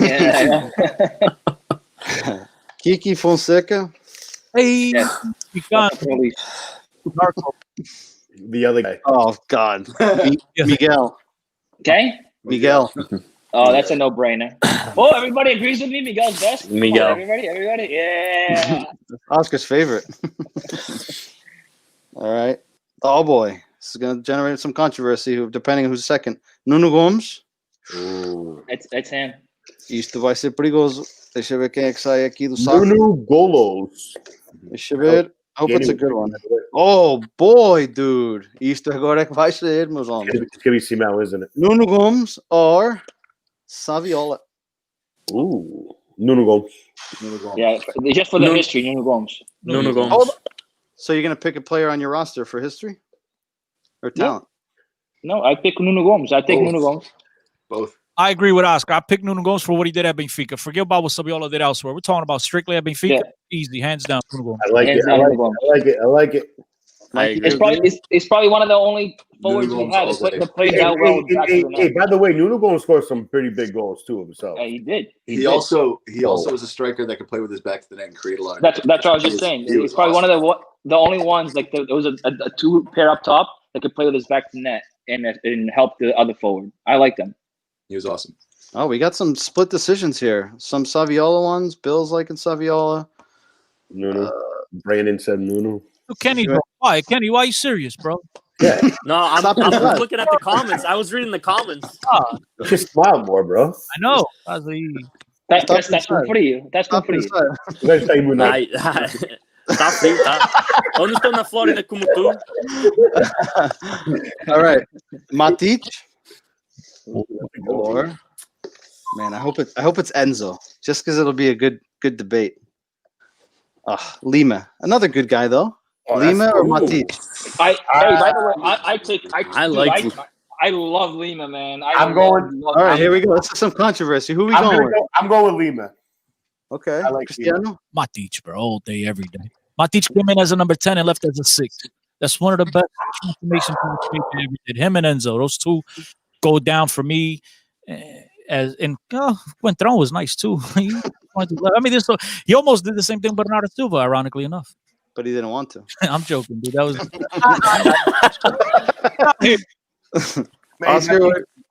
Yeah. Kiki Fonseca. Hey, The other guy. Oh God, Miguel. Okay. Miguel. Oh, that's a no-brainer. Oh, everybody agrees with me. Miguel's best. Miguel. Everybody. Yeah. Oscar's favorite. All right. Oh boy, this is going to generate some controversy. Depending on who's second. Nuno Gomes. That's him. Isto vai ser perigoso. Deixa eu ver quem é que sai aqui do saco. Nuno Golos. Deixa eu ver. I hope it's a good one. Oh boy, dude. Isto agora é que vai ser, meus homens. It's going to be Simão, isn't it? Nuno Gomes or Saviola. Ooh. Nuno Gomes. Yeah, just for the history, Nuno Gomes. Nuno Gomes. So you're going to pick a player on your roster for history? Or talent? No, I pick Nuno Gomes. I take Nuno Gomes. Both. I agree with Oscar. I picked Nuno Gomes for what he did at Benfica. Forget about what Saviola did elsewhere. We're talking about strictly at Benfica. Yeah. Easy, hands down. Nuno Gomes. I like it. I like it. I agree. It's probably one of the only forwards we had that played out well. Hey, by the way, Nuno Gomes scored some pretty big goals too himself. Yeah, he did. He also was a striker that could play with his back to the net and create a lot of. That's what I was just saying. He's probably one of the only ones like there was a 2 pair up top that could play with his back to the net and help the other forward. I like them. He was awesome. Oh, we got some split decisions here. Some Saviola ones. Bill's liking Saviola. Nuno. Brandon said Nuno. Kenny, bro. Why? Kenny, why are you serious, bro? Yeah. No, I'm looking at the comments. I was reading the comments. Just smile more, bro. I know. That's good for you. That's good for you. Tá frio, tá? Eu não estou na Flórida como tu. All right, Matic. Or man, I hope it's Enzo, just because it'll be a good debate. Lima, another good guy though. Lima or Matic? By the way, I love Lima, man. I'm going. All right, here we go. Let's have some controversy. Who are we going with? I'm going with Lima. Okay, I like Cristiano. Matic, bro, all day, every day. Matic came in as a number 10 and left as a 6. That's one of the best transformations ever did. Him and Enzo, those two go down for me. Quintron was nice too. He almost did the same thing, but Bernardo Silva, ironically enough. But he didn't want to. I'm joking, dude. That was.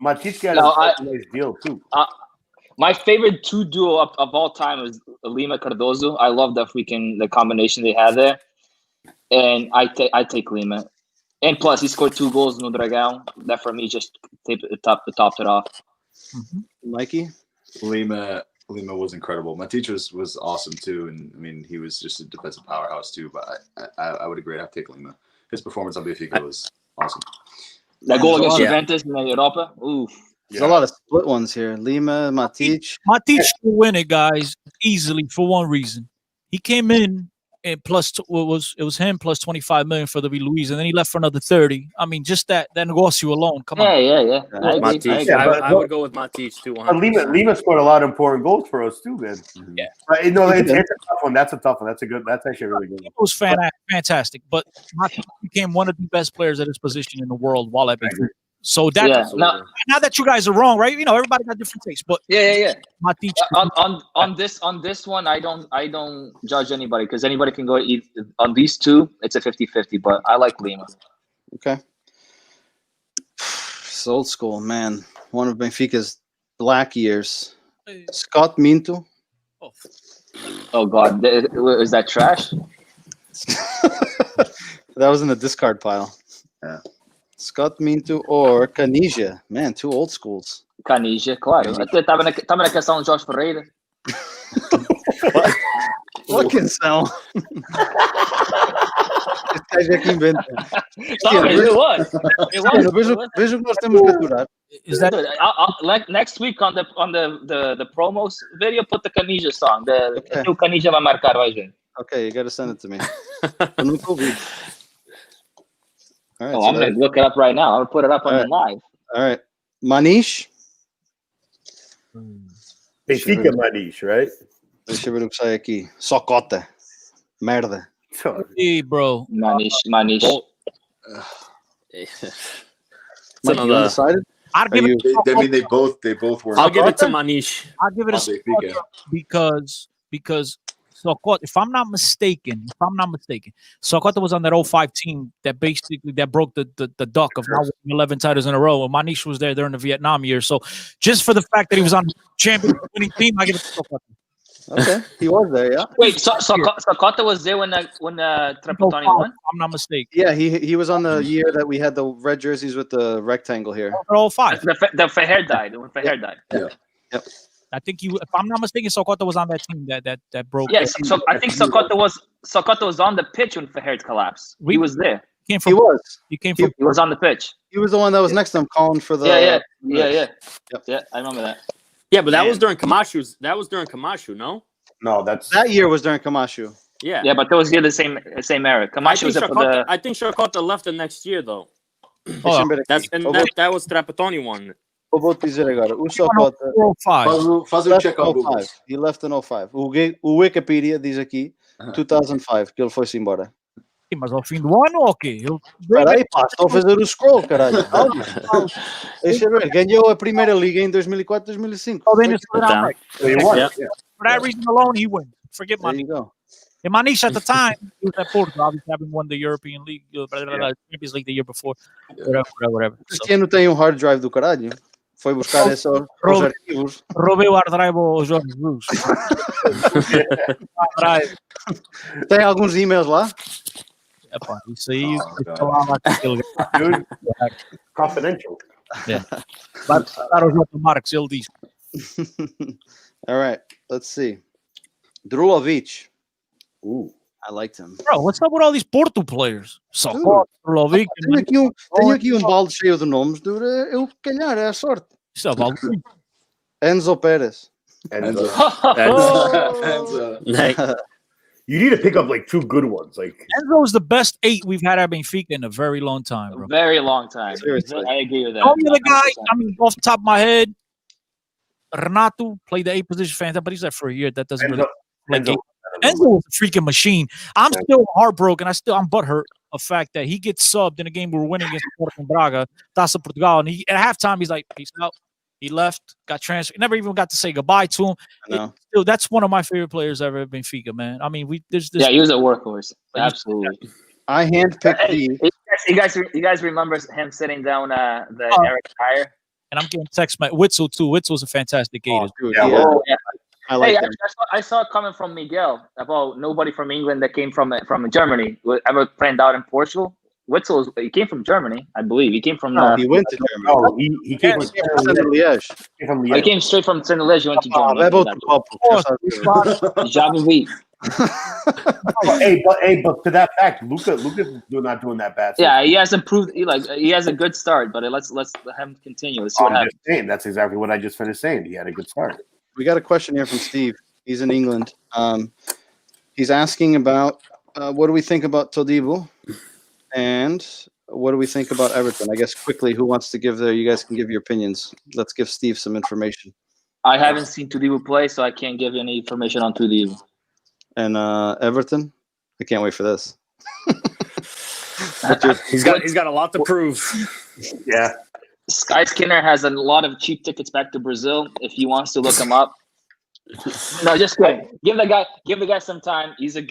Matic got a nice deal too. My favorite two duo of all time is Lima Cardozo. I love the combination they had there, and I take Lima. And plus, he scored 2 goals no Dragão. That for me just topped it off. Mm-hmm. Mikey? Lima was incredible. Matic was awesome too, and I mean he was just a defensive powerhouse too. But I would agree. I'd take Lima. His performance on Benfica was awesome. That goal against Juventus in Europa. Oof. There's a lot of split ones here. Lima, Matic. Matic should win it, guys, easily for one reason. He came in and it was him plus 25 million for the Luis, and then he left for another 30. I mean, just that negocio alone. Come on. Yeah. Matic. I would go with Matic too. Lima scored a lot of important goals for us too, man. Yeah. It's a tough one. That's a tough one. That's actually a really good one. It was fantastic, but Matic became one of the best players at his position in the world while at Benfica. So now that you guys are wrong, right? You know, everybody got different tastes, but Matic, on this one, I don't judge anybody because anybody can go eat on these two. It's a 50-50, but I like Lima. Okay, it's old school, man. One of Benfica's black years. Scott Minto. Oh God, is that trash? That was in the discard pile. Yeah. Scott Minto or Canija. Man, 2 old schools. Canija, claro. Até tava na questão do Jorge Ferreira. What can sell? Esse gajo é que inventa. Veja o que nós temos que aturar. Is that next week on the promos video, put the Canija song. O Canija vai marcar, vai ver. Okay, you got to send it to me. Eu nunca ouvi. All right, I'm going to look it up right now. I'll put it up on the live. All right. Manish? Benfica Manish, right? Deixa eu ver o que sai aqui. Socota. Merda. Hey, bro. Manish. Mike, you undecided? I mean, they both were. I'll give it to Manish. I'll give it a Benfica because Socota, if I'm not mistaken, Socota was on that 05 team that broke the duck of now winning 11 titles in a row. And Manish was there during the Vietnam year. So just for the fact that he was on the champion winning team, I give it to Socota. Okay, he was there, yeah. Wait, Socota was there when Trapattoni won? I'm not mistaken. Yeah, he was on the year that we had the red jerseys with the rectangle here. 05. The Ferrer died. When Ferrer died. Yeah. Yep. I think if I'm not mistaken, Socota was on that team that broke. Yes, so I think Socota was on the pitch when Ferrer collapsed. He was there. He was on the pitch. He was the one that was next to him calling for the. Yeah. Yep. Yeah, I remember that. Yeah, but that was during Kamashu's. That was during Kamashu, no? No, that year was during Kamashu. Yeah. Yeah, but that was the same era. Kamashu was I think Socota left the next year though. That was Trapattoni one. Eu vou te dizer agora. O Socota. Faz o check out. He left in 05. O Wikipedia diz aqui 2005 que ele foi-se embora. Mas ao fim do ano, ok. Peraí, pá, estou a fazer o scroll, caralho. Deixa eu ver. Ganhou a primeira liga em 2004, 2005. For that reason alone, he won. Forget Manish. And Manish at the time, he was at Portugal, obviously having won the European League, Champions League the year before. Whatever. Cristiano tem hard drive do caralho. Foi buscar os arquivos. Roubei o hard drive ao Jorge Jesus. Tem alguns e-mails lá? Epá, isso aí confidential. Vai para o J. Marques, ele diz. All right, let's see. Drulovic. I liked him. Bro, what's up with all these Porto players? Tenho aqui balde cheio de nomes, dude. Eu, calhar, é a sorte. Enzo Perez. Enzo. You need to pick up like 2 good ones. Like Enzo is the best 8 we've had at Benfica in a very long time, bro. Very long time. Seriously. I agree with that. Only the guy, 100%. I mean, off the top of my head, Renato played the 8 position fantastic, but he's there for a year. That doesn't really like Enzo was a freaking machine. I'm still heartbroken. I'm butthurt of the fact that he gets subbed in a game we were winning against Sporting Braga, Taça de Portugal, and at halftime he's like, peace out. He left, got transferred. Never even got to say goodbye to him. Still, that's one of my favorite players ever at Benfica, man. I mean, there's this. Yeah, he was a workhorse. Absolutely. I handpicked these. You guys remember him sitting down the Eric tire? And I'm getting text my Weigl too. Weighl's a fantastic gator. I like him. I saw it coming from Miguel about nobody from England that came from Germany ever planned out in Portugal. Weigl, he came from Germany, I believe. He came from. He went to Germany. Oh, he came from Liège. He came straight from Liège. He went to Germany. But to that fact, Luka's not doing that bad. Yeah, he has improved. He has a good start, but let's let him continue. Let's see what happens. That's exactly what I just finished saying. He had a good start. We got a question here from Steve. He's in England. He's asking about what do we think about Todibo, and what do we think about Everton? I guess quickly, who wants to give you guys can give your opinions. Let's give Steve some information. I haven't seen Todibo play, so I can't give you any information on Todibo. And Everton, I can't wait for this. He's got a lot to prove. Yeah. Sky Skinner has a lot of cheap tickets back to Brazil. If he wants to look him up. No, just kidding. Give the guy some time. He's a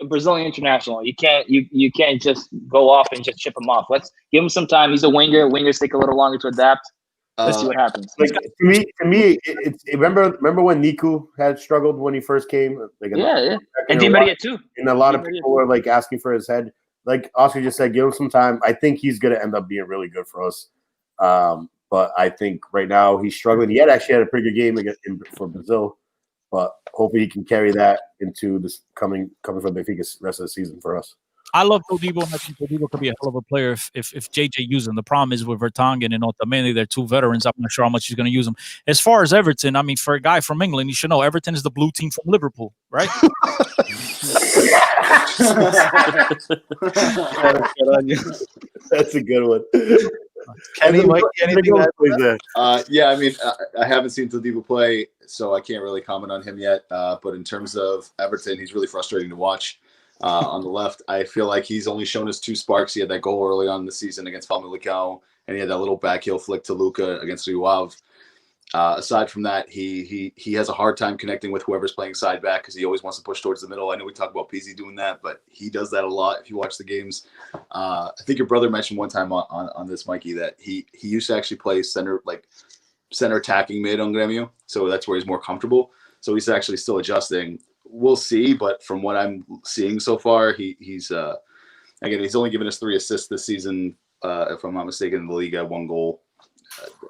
Brazilian international. You can't just go off and just ship him off. Let's give him some time. He's a winger. Wingers take a little longer to adapt. Let's see what happens. Like to me, it's remember when Niku had struggled when he first came. Like and Di Maria too. And a lot of people were like asking for his head. Like Oscar just said, give him some time. I think he's going to end up being really good for us. But I think right now he's struggling. He actually had a pretty good game for Brazil, but hopefully he can carry that into this coming from Benfica rest of the season for us. I love Todibo, and I think Todibo could be a hell of a player if JJ uses him. The problem is with Vertonghen and Otamendi, they're 2 veterans. I'm not sure how much he's going to use them. As far as Everton, I mean, for a guy from England, you should know Everton is the blue team from Liverpool, right? That's a good one. Kenny, Mike, anything yeah, I mean, I haven't seen Todibo play, so I can't really comment on him yet. But in terms of Everton, he's really frustrating to watch. On the left, I feel like he's only shown us 2 sparks. He had that goal early on in the season against Famalicão, and he had that little backheel flick to Luka against Weigl. Aside from that, he has a hard time connecting with whoever's playing side back because he always wants to push towards the middle. I know we talk about Pizzi doing that, but he does that a lot if you watch the games. I think your brother mentioned one time on this, Mikey, that he used to actually play center attacking mid on Grêmio, so that's where he's more comfortable. So he's actually still adjusting. We'll see, but from what I'm seeing so far, he's only given us 3 assists this season. If I'm not mistaken, in the league, 1 goal.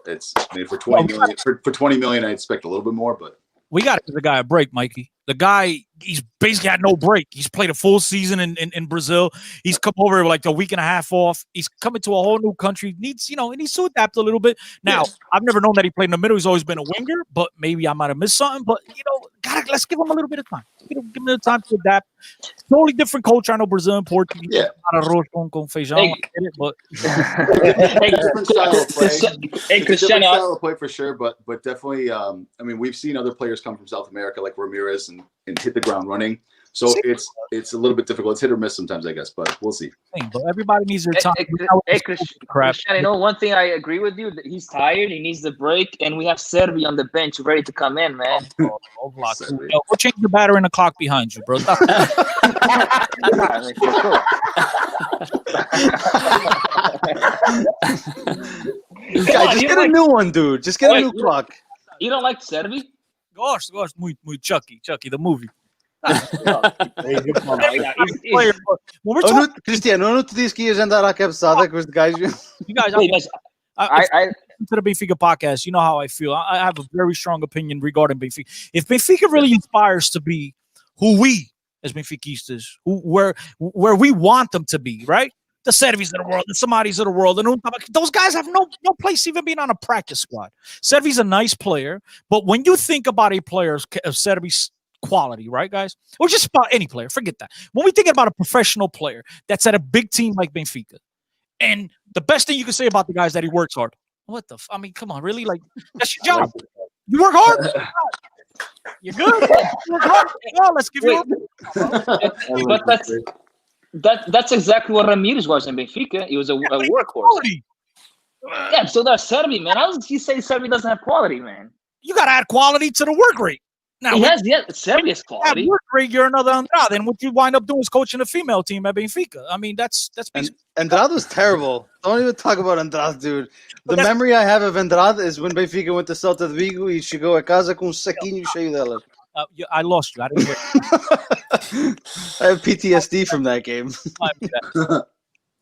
It's made for 20 million. For 20 million, I expect a little bit more, but we got to give the guy a break, Mikey. The guy, he's basically had no break. He's played a full season in Brazil. He's come over like a week and a half off. He's coming to a whole new country. Needs to adapt a little bit. Now, I've never known that he played in the middle. He's always been a winger, but maybe I might have missed something. But let's give him a little bit of time. Give him a little time to adapt. Totally different culture. I know Brazil and Portuguese. Yeah. Not arroz con feijão. But different style of play. Different Cristiano, style of play for sure, but definitely. I mean, we've seen other players come from South America like Ramirez and hit the ground running. So it's a little bit difficult. It's hit or miss sometimes, I guess, but we'll see. But everybody needs their time. Cristiano, one thing I agree with you, that he's tired, he needs the break, and we have Serbi on the bench ready to come in, man. We'll change the battery in the clock behind you, bro. Just get a new one, dude. Just get a new clock. You don't like Serbi? Gosh, muy Chucky, the movie. Cristiano, não te disse que ias andar à cabeçada com os gajos? You guys, I to the Benfica podcast, you know how I feel. I have a very strong opinion regarding Benfica. If Benfica really inspires to be who we as Benfiquistas, where we want them to be, right? The Servis of the world, the Samaris of the world, and those guys have no place even being on a practice squad. Servi's a nice player, but when you think about a player of Servi's quality, right, guys? Or just about any player, forget that. When we think about a professional player that's at a big team like Benfica, and the best thing you can say about the guy is that he works hard. What the I mean, come on, really? Like, that's your job. You work hard? You're good. You work hard. Oh, let's give you That's exactly what Ramirez was in Benfica. He was a workhorse. Yeah, so that's Servi, man. How does he say Servi doesn't have quality, man? You got to add quality to the work rate. Now, Servi has quality. At work rate, you're another Andrade. And what you wind up doing is coaching a female team at Benfica. I mean, that's Andrade was terrible. Don't even talk about Andrade, dude. The memory I have of Andrade is when Benfica went to Celta de Vigo e chegou a casa com saquinho cheio delas. I lost you. I didn't hear. I have PTSD from that game.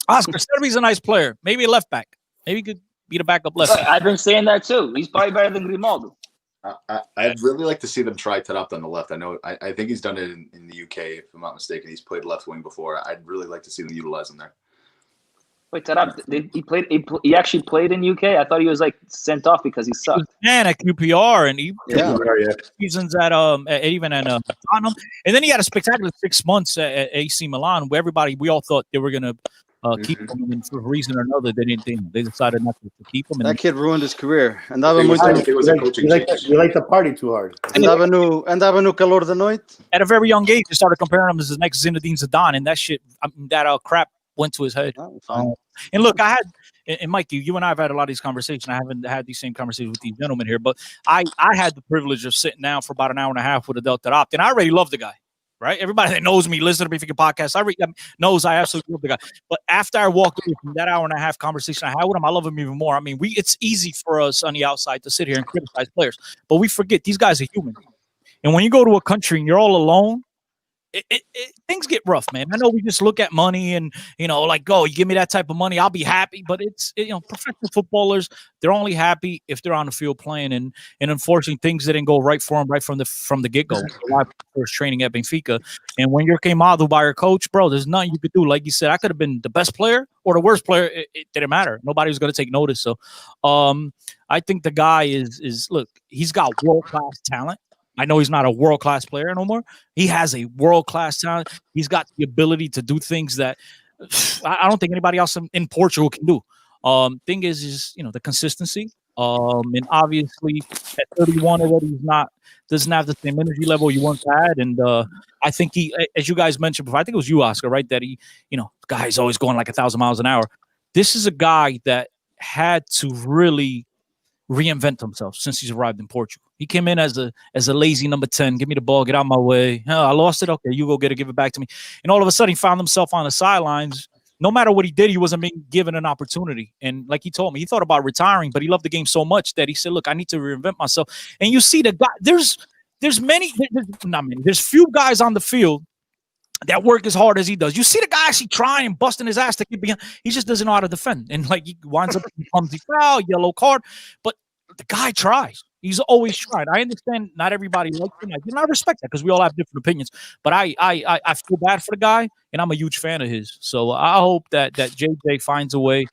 Oscar Servi's a nice player. Maybe a left back. Maybe he could be the backup left back. I've been saying that too. He's probably better than Grimaldo. I'd really like to see them try Taarabt on the left. I think he's done it in the UK, if I'm not mistaken. He's played left wing before. I'd really like to see them utilize him there. Wait, Taarabt, he actually played in UK? I thought he was like sent off because he sucked. And at QPR, and he seasons at even at Tottenham, and then he had a spectacular 6 months at AC Milan, where we all thought they were gonna keep him, and for a reason or another, they decided not to keep him. And that kid ruined his career. And you like to party too hard. Andava no calor da noite. At a very young age, they started comparing him as the next Zinedine Zidane, and that shit, crap went to his head. And look, and Mikey, you and I have had a lot of these conversations. I haven't had these same conversations with these gentlemen here, but I had the privilege of sitting down for about an hour and a half with Adel Taarabt, and I already love the guy. Right? Everybody that knows me, listen to the Benfica podcast, knows I absolutely love the guy. But after I walked away from that hour and a half conversation I had with him, I love him even more. I mean, it's easy for us on the outside to sit here and criticize players, but we forget these guys are human. And when you go to a country and you're all alone, things get rough, man. I know we just look at money and, like, you give me that type of money, I'll be happy. But professional footballers, they're only happy if they're on the field playing. And unfortunately, things didn't go right for them right from the get-go. First training at Benfica. And when you're Queimado by your coach, bro, there's nothing you could do. Like you said, I could have been the best player or the worst player. It didn't matter. Nobody was going to take notice. So I think the guy is look, he's got world-class talent. I know he's not a world-class player no more. He has a world-class talent. He's got the ability to do things that I don't think anybody else in Portugal can do. Thing is the consistency. And obviously at 31 already, doesn't have the same energy level you once had. And I think he, as you guys mentioned before, I think it was you, Oscar, right? That he, the guy's always going like 1,000 miles an hour. This is a guy that had to really reinvent himself since he's arrived in Portugal. He came in as a lazy number 10. Give me the ball, get out of my way. Oh, I lost it. Okay, you go get it, give it back to me. And all of a sudden, he found himself on the sidelines. No matter what he did, he wasn't being given an opportunity. And like he told me, he thought about retiring, but he loved the game so much that he said, "Look, I need to reinvent myself." And you see the guy. There's few guys on the field that work as hard as he does. You see the guy actually trying, busting his ass to keep behind. He just doesn't know how to defend. And like he winds up with a clumsy foul, yellow card. But the guy tries. He's always tried. I understand not everybody likes him. I respect that because we all have different opinions. But I feel bad for the guy, and I'm a huge fan of his. So I hope that JJ finds a way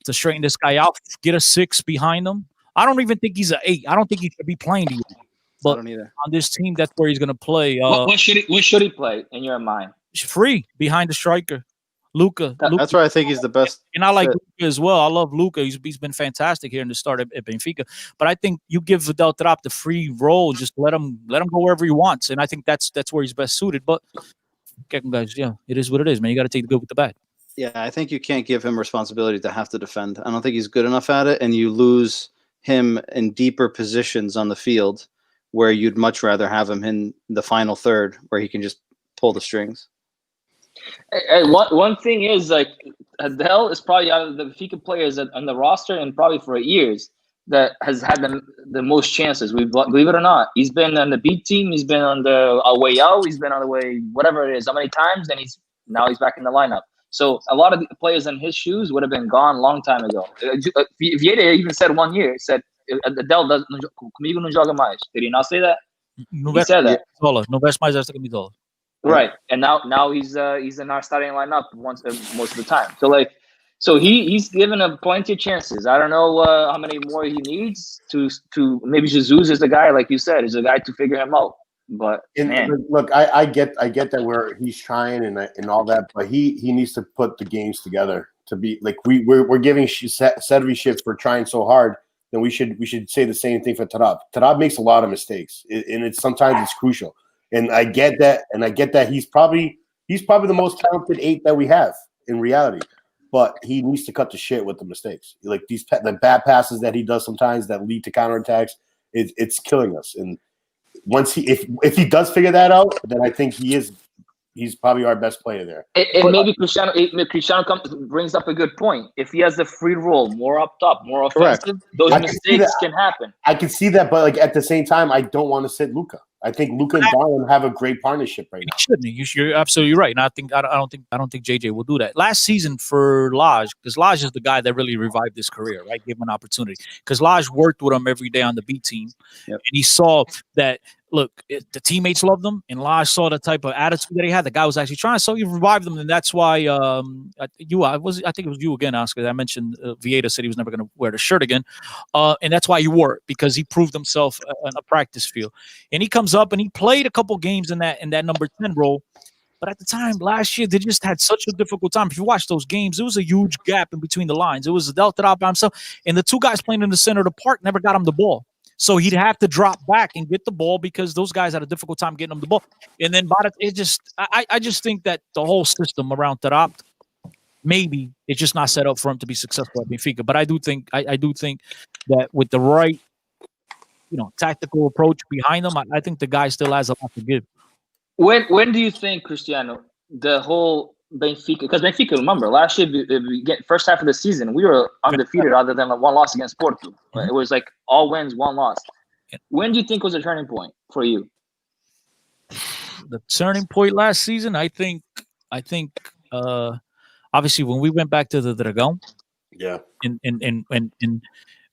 to straighten this guy out, get a 6 behind him. I don't even think he's an 8. I don't think he should be playing to you. But on this team, that's where he's going to play. What should he play in your mind? Free behind the striker, Luka. That's why I think he's the best. And I like Luka as well. I love Luka. He's been fantastic here in the start at Benfica. But I think you give Adel Taarabt the free role, just let him go wherever he wants. And I think that's where he's best suited. But guys, it is what it is, man. You got to take the good with the bad. Yeah, I think you can't give him responsibility to have to defend. I don't think he's good enough at it, and you lose him in deeper positions on the field where you'd much rather have him in the final third where he can just pull the strings. One thing is, like, Adel is probably out of the Benfica players on the roster and probably for years that has had the most chances. Believe it or not, he's been on the B team, he's been on the way out, he's been on the way whatever it is, how many times, and now he's back in the lineup. So a lot of the players in his shoes would have been gone a long time ago. Vieira even said 1 year, said Adel comigo não joga mais. Did he not say that? He said that. No veste mais esta camisola. Right, and now he's in our starting lineup most of the time. So he's given him plenty of chances. I don't know how many more he needs to maybe Jesus is the guy, like you said, is the guy to figure him out. But look, I get that where he's trying and all that, but he needs to put the games together to be like we're giving Sedvi shit for trying so hard. Then we should say the same thing for Tarab. Tarab makes a lot of mistakes, and sometimes it's crucial. And I get that he's probably the most talented 8 that we have in reality, but he needs to cut the shit with the mistakes. Like the bad passes that he does sometimes that lead to counterattacks, it's killing us. And once if he does figure that out, then I think he's probably our best player there. And maybe Cristiano brings up a good point. If he has the free roll, more up top, more offensive, those mistakes can happen. I can see that, but like at the same time, I don't want to sit Luka. I think Luka and Darwin have a great partnership right now. Shouldn't. You're absolutely right, and I don't think JJ will do that. Last season for Laj, because Laj is the guy that really revived his career, right? Gave him an opportunity because Laj worked with him every day on the B team, and he saw that. Look, the teammates loved him, and Laj saw the type of attitude that he had. The guy was actually trying, so he revived them, and that's why I think it was you again, Oscar. I mentioned Vieta said he was never going to wear the shirt again, and that's why he wore it because he proved himself on a practice field. And he comes up and he played a couple games in that number 10 role. But at the time, last year, they just had such a difficult time. If you watch those games, there was a huge gap in between the lines. It was Delta by himself, and the 2 guys playing in the center of the park never got him the ball. So he'd have to drop back and get the ball because those guys had a difficult time getting him the ball. And then I just think that the whole system around Tarap, maybe it's just not set up for him to be successful at Benfica. But I do think that with the right, tactical approach behind him, I think the guy still has a lot to give. When do you think, Cristiano, the whole Benfica, because Benfica, remember, last year, first half of the season, we were undefeated other than one loss against Porto. Mm-hmm. It was like all wins, one loss. When do you think was a turning point for you? The turning point last season, I think, obviously when we went back to the Dragão, and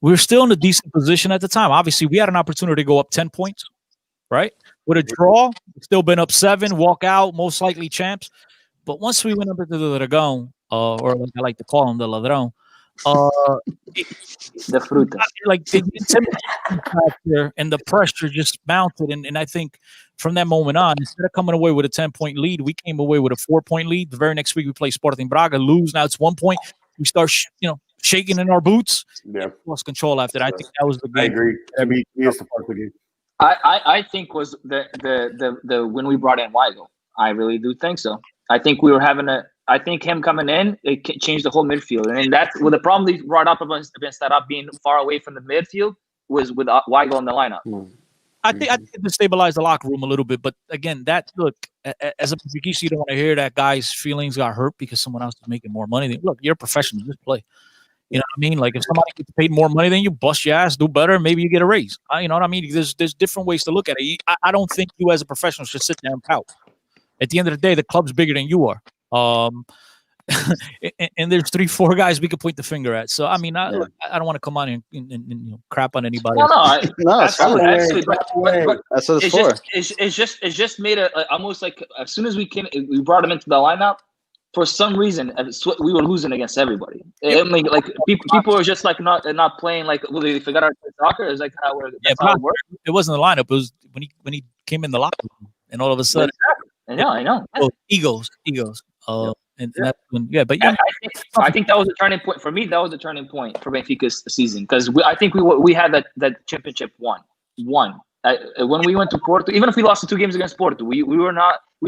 we were still in a decent position at the time. Obviously, we had an opportunity to go up 10 points, right? With a draw, still been up 7, walk out, most likely champs. But once we went up into the Dragão, or like I like to call him, the Ladrão, the fruta, like the intimidation factor and the pressure just mounted. And I think from that moment on, instead of coming away with a 10-point lead, we came away with a 4-point lead. The very next week, we play Sporting Braga, lose. Now it's 1 point. We start, shaking in our boots. Yeah, lost control after that. I think that was the game. I agree. That's the part of the game. I think was the when we brought in Weigl. I really do think so. I think we were I think him coming in, it changed the whole midfield. And that's the problem he brought up against that being far away from the midfield was with Weigl in the lineup. I think it destabilized the locker room a little bit. But again, as a Benfica, you don't want to hear that guy's feelings got hurt because someone else is making more money. Look, you're a professional. Just play. You know what I mean? Like if somebody gets paid more money than you, bust your ass, do better, maybe you get a raise. You know what I mean? There's different ways to look at it. I don't think you as a professional should sit there and pout. At the end of the day, the club's bigger than you are. And there's 3-4 guys we could point the finger at. So, I mean, I don't want to come on and crap on anybody. No, that's what it's for. It's just made almost like as soon as we brought him into the lineup, for some reason, we were losing against everybody. I mean, like people were just like not playing like they forgot how to play soccer. It's like how it worked. It wasn't the lineup. It was when he came in the locker room, and all of a sudden, I know. Well, egos. And that's when, I think that was a turning point for me. That was a turning point for Benfica's season because I think we had that championship won. When we went to Porto, even if we lost the 2 games against Porto, we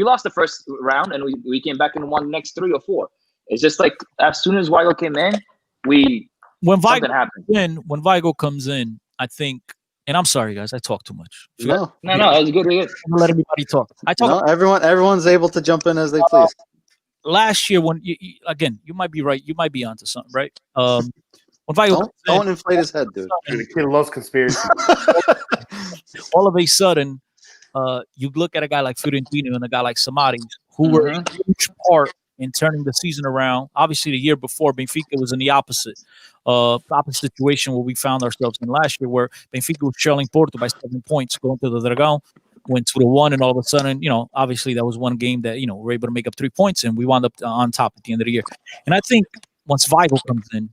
lost the first round and we came back and won the next 3 or 4. It's just like as soon as Weigl came in, when Weigl comes in, I think. And I'm sorry, guys, I talk too much. No, that's good. I'm gonna let everybody talk. Everyone's able to jump in as they please. Last year, when you might be right. You might be onto something, right? When Weigl don't inflate his head, dude. The kid loves conspiracy. All of a sudden, you look at a guy like Fiorentino and a guy like Samaris, who were a huge part in turning the season around. Obviously, the year before, Benfica was in the opposite situation where we found ourselves in last year, where Benfica was trailing Porto by 7 points going to the Dragão. went 2-1, and all of a sudden, obviously that was one game that, we're able to make up 3 points, and we wound up on top at the end of the year. And I think once Weigl comes in,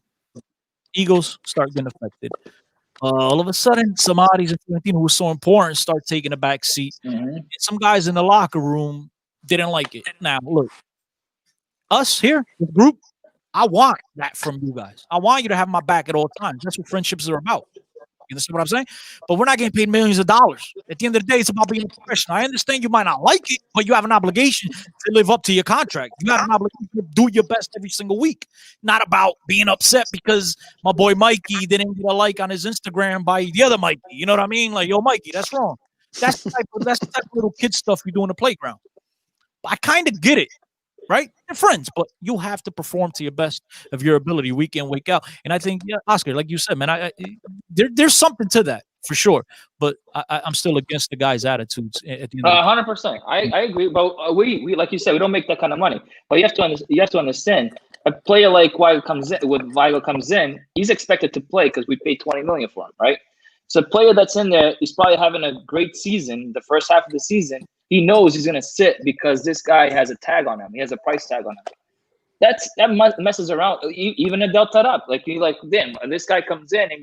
Eagles start getting affected. All of a sudden, Samaris and Florentino, who was so important, start taking a back seat. And some guys in the locker room didn't like it. Now, look, us here, the group, I want that from you guys. I want you to have my back at all times. That's what friendships are about. You understand what I'm saying? But we're not getting paid millions of dollars. At the end of the day, it's about being a professional. I understand you might not like it, but you have an obligation to live up to your contract. You have an obligation to do your best every single week. Not about being upset because my boy Mikey didn't get a like on his Instagram by the other Mikey. You know what I mean? Like, yo, Mikey, that's wrong. That's the type of little kid stuff you do in the playground. But I kind of get it. Right? They're friends, but you have to perform to your best of your ability week in, week out. And I think, Oscar, like you said, man, there's something to that for sure. But I'm still against the guy's attitudes at the end. 100%. I agree. But we like you said, we don't make that kind of money. But you have to understand, a player like Weigl comes in, he's expected to play because we paid $20 million for him, right? So a player that's in there, he's probably having a great season, the first half of the season. He knows he's going to sit because this guy has a tag on him. He has a price tag on him. That messes around. Even a Delta up. Damn, this guy comes in and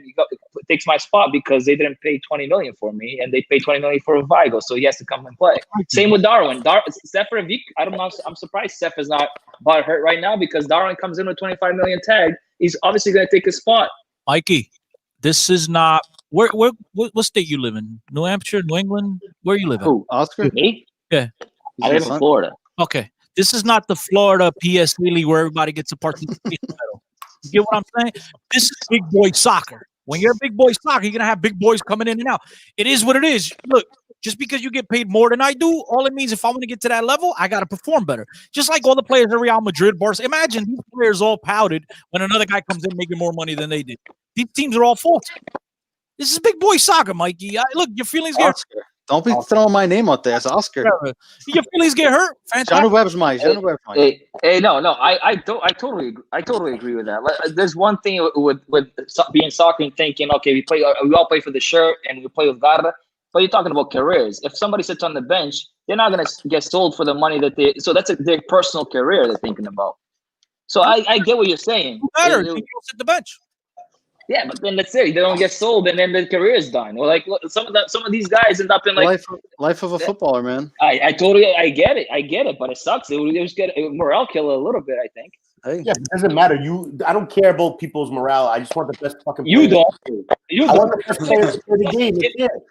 takes my spot because they didn't pay $20 million for me and they paid $20 million for Weigl, so he has to come and play. Same with Darwin. Seferovic, I don't know. I'm surprised Seth is not hurt right now because Darwin comes in with $25 million tag. He's obviously going to take his spot. Mikey, this is not. What state you live in? New Hampshire, New England? Where you live in? Who, Oscar? Me? Yeah. I live in Florida. Okay. This is not the Florida PSA League where everybody gets a participation medal. You get what I'm saying? This is big boy soccer. When you're a big boy soccer, you're going to have big boys coming in and out. It is what it is. Look, just because you get paid more than I do, all it means if I want to get to that level, I got to perform better. Just like all the players at Real Madrid, Barca. Imagine these players all pouted when another guy comes in making more money than they did. These teams are all faulty. This is big boy soccer, Mikey. Look, your feelings get hurt. Don't be throwing my name out there. It's Oscar. Your feelings get hurt. John Webb's mine. Hey, no. I totally agree with that. There's one thing with being soccer and thinking, okay, we all play for the shirt and we play with Garra, but you're talking about careers. If somebody sits on the bench, they're not gonna get sold for the money that they. So that's their personal career they're thinking about. So I get what you're saying. Better, you don't sit the bench. Yeah, but then let's say they don't get sold, and then the career is done. Or like some of these guys end up in like life of a footballer, man. I get it, but it sucks. It would just get a morale killer a little bit, I think. Yeah, it doesn't matter. I don't care about people's morale. I just want the best fucking. You don't. I want the best players for the game.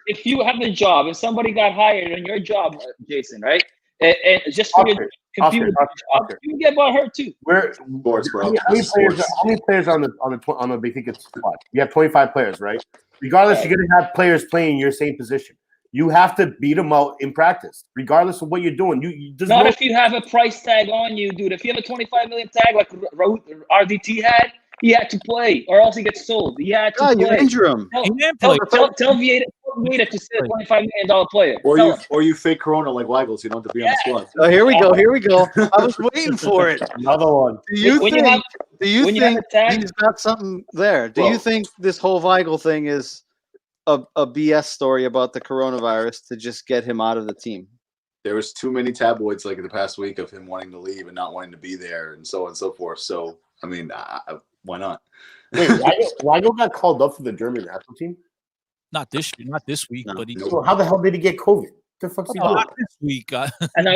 If you have a job and somebody got hired on your job, Jason, right? And just for your computer, you get about hurt too. Sports, bro. How many players on the Benfica squad? You have 25 players, right? Regardless, you're gonna have players playing your same position. You have to beat them out in practice, regardless of what you're doing. Not if you have a price tag on you, dude. If you have a 25 million tag like RDT had, he had to play, or else he gets sold. He had to play. You injure him. Tell Vieta to sit a $25 million player. Or you fake Corona like Weigl, so you don't have to be on the squad. Oh, here we go. I was waiting for it. Another one. Do you think he's got something there? Do you think this whole Weigl thing is a BS story about the coronavirus to just get him out of the team? There was too many tabloids like in the past week of him wanting to leave and not wanting to be there and so on and so forth. So, I mean, why not? Wait, Weigl got called up for the German national team? Not this week, but he. So how the hell did he get COVID? The fuck's he doing? Not this week. And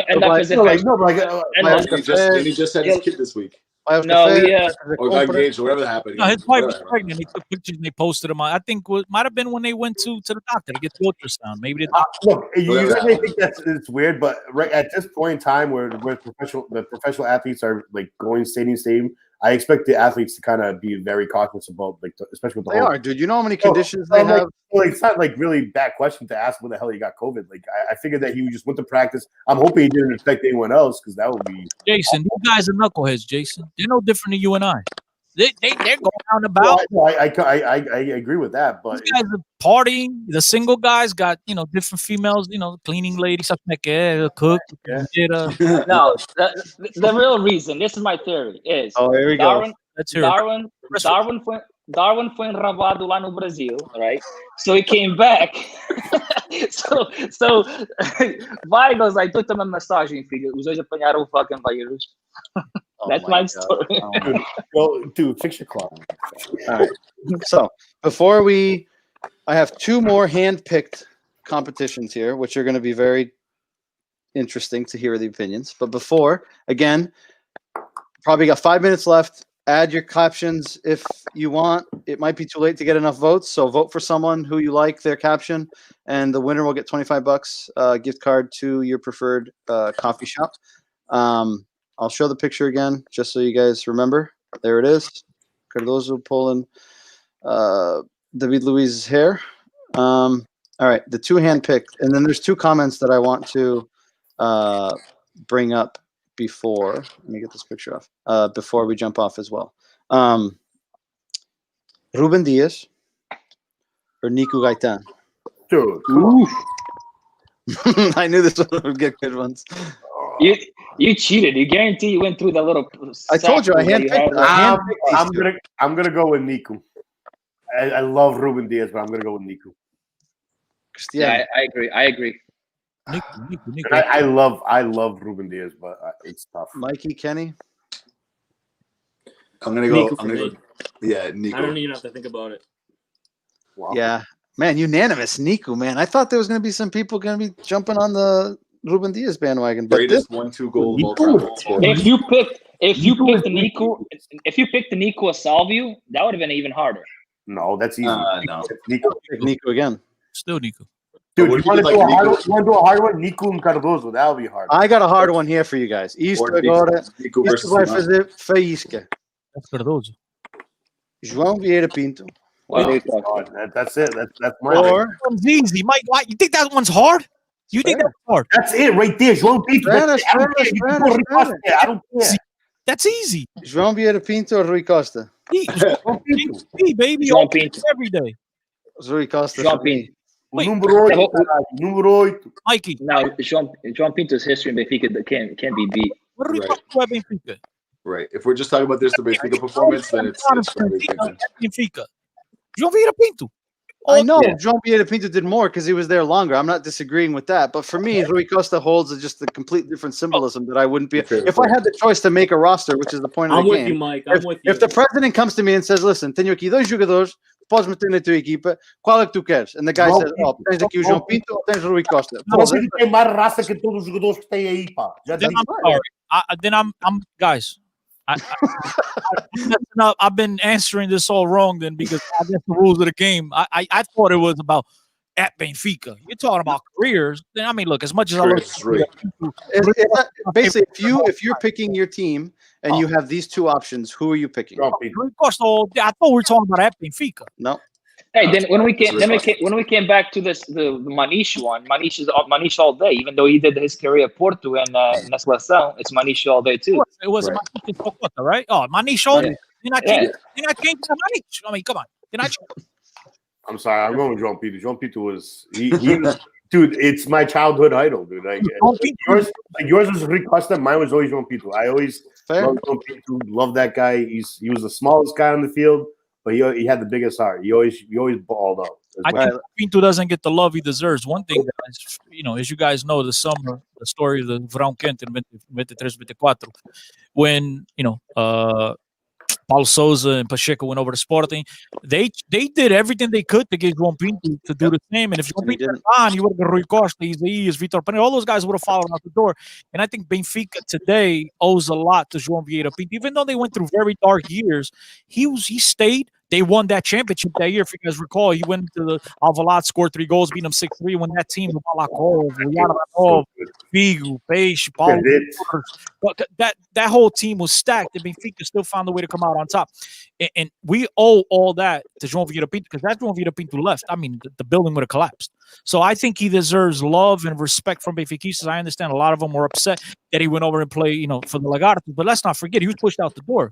he just had his kid this week. Or got engaged, or whatever happened. No, his wife was pregnant. They took pictures and they posted them. I think might have been when they went to the doctor to get the ultrasound. Maybe they look. You may think it's weird, but right at this point in time, where the professional athletes are like going stadium, I expect the athletes to kind of be very cautious about, like, especially with the. They are, dude. You know how many conditions they have. It's not like really bad question to ask when the hell he got COVID. Like I figured that he just went to practice. I'm hoping he didn't affect anyone else because that would be. Jason, these guys are knuckleheads. Jason, they're no different than you and I. They're going out and about. I agree with that, but these guys are partying. The single guys got different females. Cleaning ladies, cook. No, the real reason. This is my theory. Is here we Darwin, go. Darwin Darwin foi enrabado lá no Brasil, right? So he came back. so Weigl's like, tô tomando massagem, filho. Os dois apanharam o fucking vírus. That's my story. Dude, fix your clock. All right. So I have two more hand-picked competitions here, which are going to be very interesting to hear the opinions. But before, again, probably got 5 minutes left. Add your captions if you want. It might be too late to get enough votes, so vote for someone who you like their caption, and the winner will get $25 gift card to your preferred coffee shop. I'll show the picture again just so you guys remember. There it is. Cardozo pulling David Luiz's hair. All right, the two hand-picked, and then there's two comments that I want to bring up before. Let me get this picture off. Before we jump off as well. Ruben Diaz or Nico Gaitan? Dude. I knew this one would get good ones. You cheated. You guarantee you went through the little. I told you I handpicked. I'm gonna go with Nico. I love Ruben Diaz, but I'm gonna go with Nico. Yeah, I agree. Nico. I love Ruben Diaz, but it's tough. Mikey, Kenny. I'm gonna go. Yeah, Nico. I don't even have to think about it. Wow. Yeah, man, unanimous. Nico, man. I thought there was gonna be some people gonna be jumping on the Ruben Diaz bandwagon, but Greatest 1-2 goal of all time. If you picked the Nico Salvio, that would have been even harder. No, that's easy. No. Nico again. Still Nico. Dude, you want to do a hard one? Nico and Cardozo. That'll be hard. I got a hard one here for you guys. Isto agora. Nico Isto vai fazer faísca. That's Cardozo. João Vieira Pinto. Wow. That's it. That's my Or One's easy, Mike. Why you think that one's hard? You think that's hard? That's it right there. João Pinto. I don't care. That's easy. João Vieira Pinto or Rui Costa? Me, baby. João Pinto. Every day. Rui Costa. João Pinto. Número 8. Mikey. Now, João Pinto's history in Benfica can't be beat. What are we talking about Benfica? Right. If we're just talking about this, the Benfica performance, then it's probably Benfica. João Vieira Pinto. I know João Vieira Pinto did more because he was there longer. I'm not disagreeing with that. But for me, Rui Costa holds just a complete different symbolism that I wouldn't be. If I had the choice to make a roster, which is the point of the game. I'm with you, Mike. I'm with you. If the president comes to me and says, listen, tenho aqui dois jogadores, podes meter na tua equipa, qual é que tu queres? And the guy says, tens aqui o João Pinto ou tens o Rui Costa? Você tem mais raça que todos os jogadores que tem aí, pá. Then I'm sorry. Then I'm guys. I've been answering this all wrong then because I guess the rules of the game. I thought it was about at Benfica. You're talking about careers. Then I mean, look, as much as I basically, if you're picking your team and you have these two options, who are you picking? I thought we were talking about at Benfica. No. Hey, then when we came back to this the Maniche one, Maniche all day. Even though he did his career at Porto and na seleção, it's Maniche all day too. It was Maniche, right? Oh, Maniche all day. Then I came to Maniche. I mean, come on. I'm sorry, I'm going with João Pinto. João Pinto was he dude. It's my childhood idol, dude. Yours was Rui Costa. Mine was always João Pinto. I always loved João Pinto. Love that guy. He was the smallest guy on the field. But he had the biggest heart. He always balled out. I think Pinto doesn't get the love he deserves. One thing that is, as you guys know, the story of the Verão Quente in 23-24, when Paulo Souza and Pacheco went over to Sporting, they did everything they could to get João Pinto to do the same. And if João Pinto had gone, you would have got Rui Costa, Isaías, Vitor Pereira, all those guys would have followed out the door. And I think Benfica today owes a lot to João Vieira Pinto. Even though they went through very dark years, he stayed. They won that championship that year. If you guys recall, he went to the Alvalade, scored 3 goals, beat them 6-3. When that team with Malakov, Weigl, Peixe, Paulo, but that whole team was stacked, and Benfica still found a way to come out on top. And we owe all that to João Vieira Pinto because that João Vieira Pinto left, I mean, the building would have collapsed. So I think he deserves love and respect from Benfiquistas. I understand a lot of them were upset that he went over and played, for the Lagarto. But let's not forget, he was pushed out the door.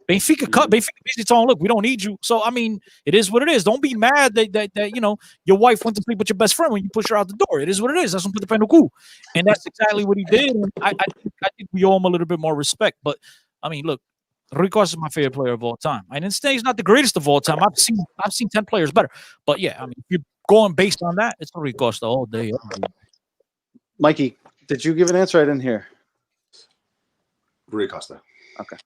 Benfica basically told him, look, we don't need you. So, I mean, it is what it is. Don't be mad that your wife went to sleep with your best friend when you push her out the door. It is what it is. That's put the no coup. And that's exactly what he did. And I think we owe him a little bit more respect. But, I mean, look, Rui Costa is my favorite player of all time. I didn't say he's not the greatest of all time. I've seen 10 players better. But yeah, I mean, if you're going based on that, it's Rui Costa all day. Mikey, did you give an answer? I didn't hear. Rui Costa. Okay.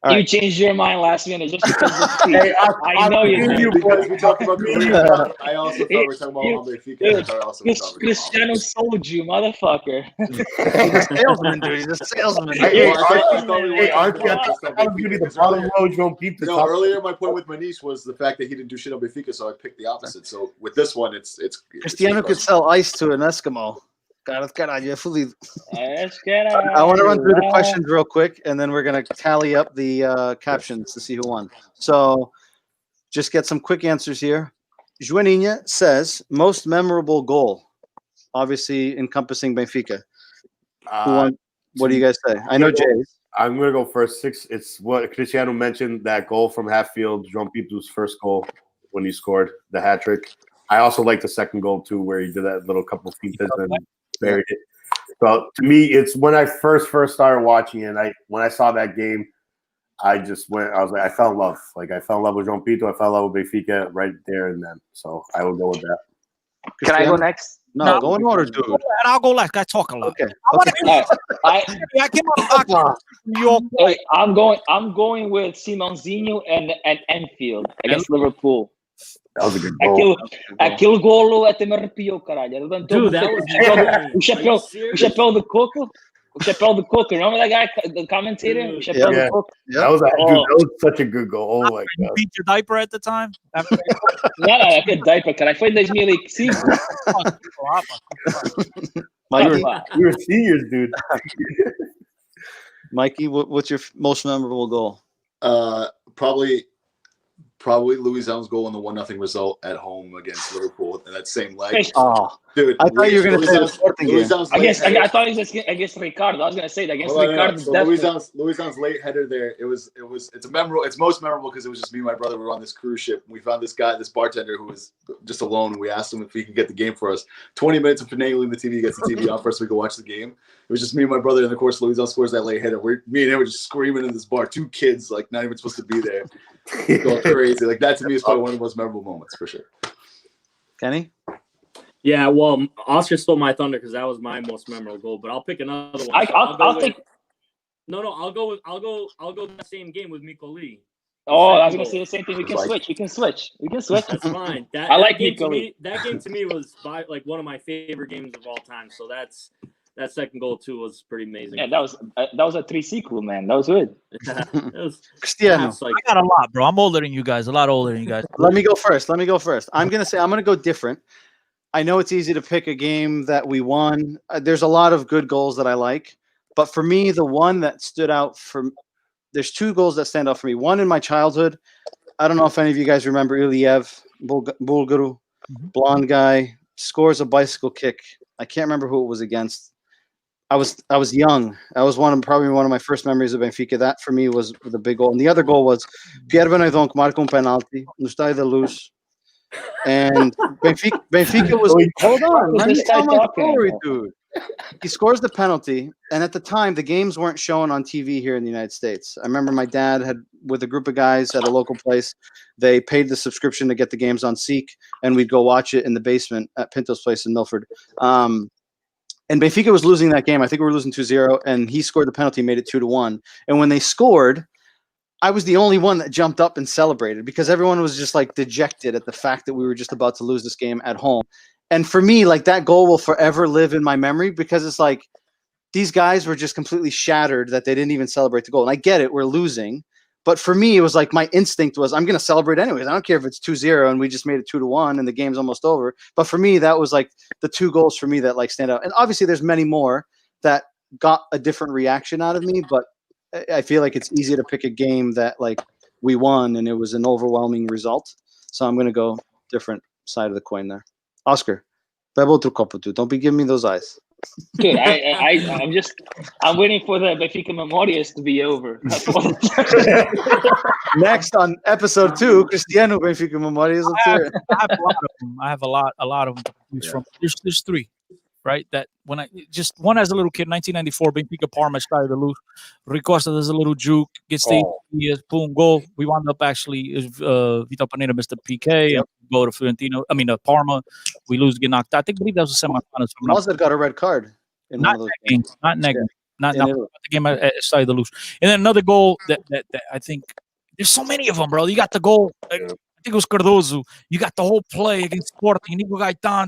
You changed your mind last minute just because of the tweet. I know you did. Because we talked about Korea. I also thought we were talking about Benfica. Cristiano sold you, motherfucker. He's a salesman, dude. He's a salesman. Earlier, my point with Manish was the fact that he didn't do shit on Benfica, so I picked the opposite. So with this one, it's Cristiano could sell ice to an Eskimo. I want to run through the questions real quick, and then we're going to tally up the captions to see who won. So just get some quick answers here. Joaninha says, most memorable goal, obviously encompassing Benfica. Who won? What do you guys say? I know Jay's. I'm going to go first. It's what Cristiano mentioned, that goal from half field, João Pito's first goal when he scored the hat trick. I also like the second goal, too, where he did that little couple feet and buried it. So to me, it's when I first started watching it. When I saw that game, I was like, I fell in love. Like, I fell in love with João Pito. I fell in love with Benfica right there and then. So I will go with that. Can I go next? No, go in order, dude. And I'll go last. I talk a lot. Okay. I came out New York. Hey, I'm going with Simonzinho and Anfield against Liverpool. That was a good goal. Aquele golo até me arrepiou, caralho. Dude, that was o chapéu do Coco. O chapéu do Coco. Remember that guy, the commentator? O chapéu do Coco. That was such a good goal. Oh my God. You beat your diaper at the time? Não, aquele diaper, cara. Foi em 2005. Mikey, you were seniors, dude. Mikey, what's your most memorable goal? Probably Louis Allen's goal in the 1-0 result at home against Liverpool in that same leg. Oh, dude! I thought you were going to say the Sporting game. I thought it was against Ricardo. I was going to say that against Ricardo. So Louis Allen's late header there. It's memorable. It's most memorable because it was just me and my brother. We were on this cruise ship. We found this bartender who was just alone. We asked him if he could get the game for us. 20 minutes of finagling the TV, gets the TV on for us so we could watch the game. It was just me and my brother, and of course Louis Allen scores that late header. Me and him were just screaming in this bar. 2 kids, like not even supposed to be there. Going crazy. Like that to me is probably one of the most memorable moments for sure. Kenny? Yeah, well, Oscar stole my thunder because that was my most memorable goal. But I'll pick another one. I'll take. No, I'll go that same game with Miko Lee. Oh, I was gonna say the same thing. We can switch. That's fine. I like Miko Lee. That game to me was one of my favorite games of all time. So that second goal too was pretty amazing. Yeah, that was a 3-sequel, man. That was good. Cristiano, I got a lot, bro. I'm older than you guys. A lot older than you guys. Let me go first. I'm gonna go different. I know it's easy to pick a game that we won. There's a lot of good goals that I like, but for me, the one that stood out there's 2 goals that stand out for me. One in my childhood. I don't know if any of you guys remember Iliev, Bulgaru, blonde guy, scores a bicycle kick. I can't remember who it was against. I was young. That was probably one of my first memories of Benfica. That for me was the big goal. And the other goal was Pierre Benedonk marcou penalti no Estádio da Luz. And Benfica was hold on. Let me tell my story, dude. He scores the penalty, and at the time, the games weren't shown on TV here in the United States. I remember my dad had, with a group of guys at a local place, they paid the subscription to get the games on Seek, and we'd go watch it in the basement at Pinto's place in Milford. And Benfica was losing that game. I think we were losing 2-0, and he scored the penalty, made it 2-1. And when they scored, I was the only one that jumped up and celebrated because everyone was just like dejected at the fact that we were just about to lose this game at home. And for me, like that goal will forever live in my memory because it's like these guys were just completely shattered that they didn't even celebrate the goal. And I get it, we're losing. But for me, it was like my instinct was I'm going to celebrate anyways. I don't care if it's 2-0 and we just made it 2-1 and the game's almost over. But for me, that was like the 2 goals for me that like stand out. And obviously there's many more that got a different reaction out of me. But I feel like it's easy to pick a game that like we won and it was an overwhelming result. So I'm going to go different side of the coin there. Oscar, bebe outro copo, too. Don't be giving me those eyes. Good. I'm waiting for the Benfica Memorias to be over. Next on episode 2, Cristiano Benfica Memorias. I have a lot of them. I have a lot of them to choose from. There's 3. right? That when I just one as a little kid, 1994, Benfica Parma started to lose. Ricosta does a little juke, gets the boom goal. We wound up actually Vitor Pineda missed the PK and go to Parma. We lose, get knocked out. I believe that was the semifinals. Mazda got a red card in one of those games. Not negative. Not In the game I started to lose. And then another goal that I think there's so many of them, bro. You got the goal. I think it was Cardozo. You got the whole play against Sporting. Nico Gaitan,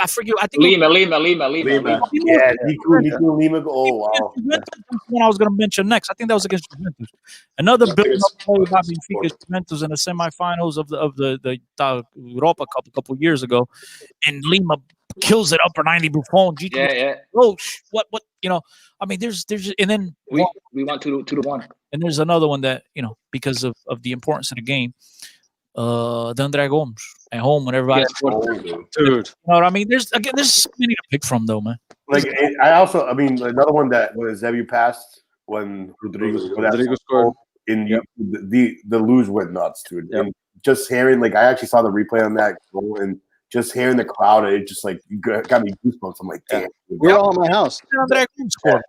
I forget. I think Lima. Yeah, Nico Lima. Oh, wow. That's what I was going to mention next. I think that was against Juventus. Another build-up play by Benfica Juventus in the semifinals of the Europa Cup a couple years ago. And Lima kills it upper 90 Buffon. Yeah. Oh, what? I mean, there's, and then we went 2-1. And there's another one that, because of the importance of the game, the André Gomes at home when everybody. Dude. You know what I mean? There's so many to pick from, though, man. Like, another one that when Zebu passed when Rodrigo scored the luge went nuts, dude. Yep. And just hearing, like, I actually saw the replay on that goal, and just hearing the crowd, it just like got me goosebumps. I'm like, damn. We're all in my house. André Gomes scored.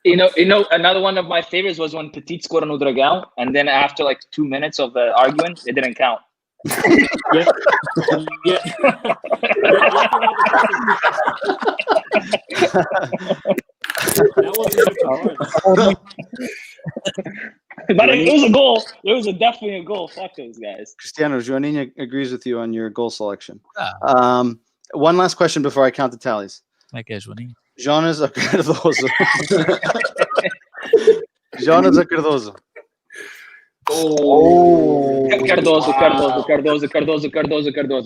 You know, another one of my favorites was when Petit scored on Dragão, and then after like 2 minutes of the argument, it didn't count. But it was a goal. It was definitely a goal. Fuck those guys. Cristiano, Joaninha agrees with you on your goal selection. One last question before I count the tallies. Jonas or Cardozo? Jonas or Cardozo? Cardozo.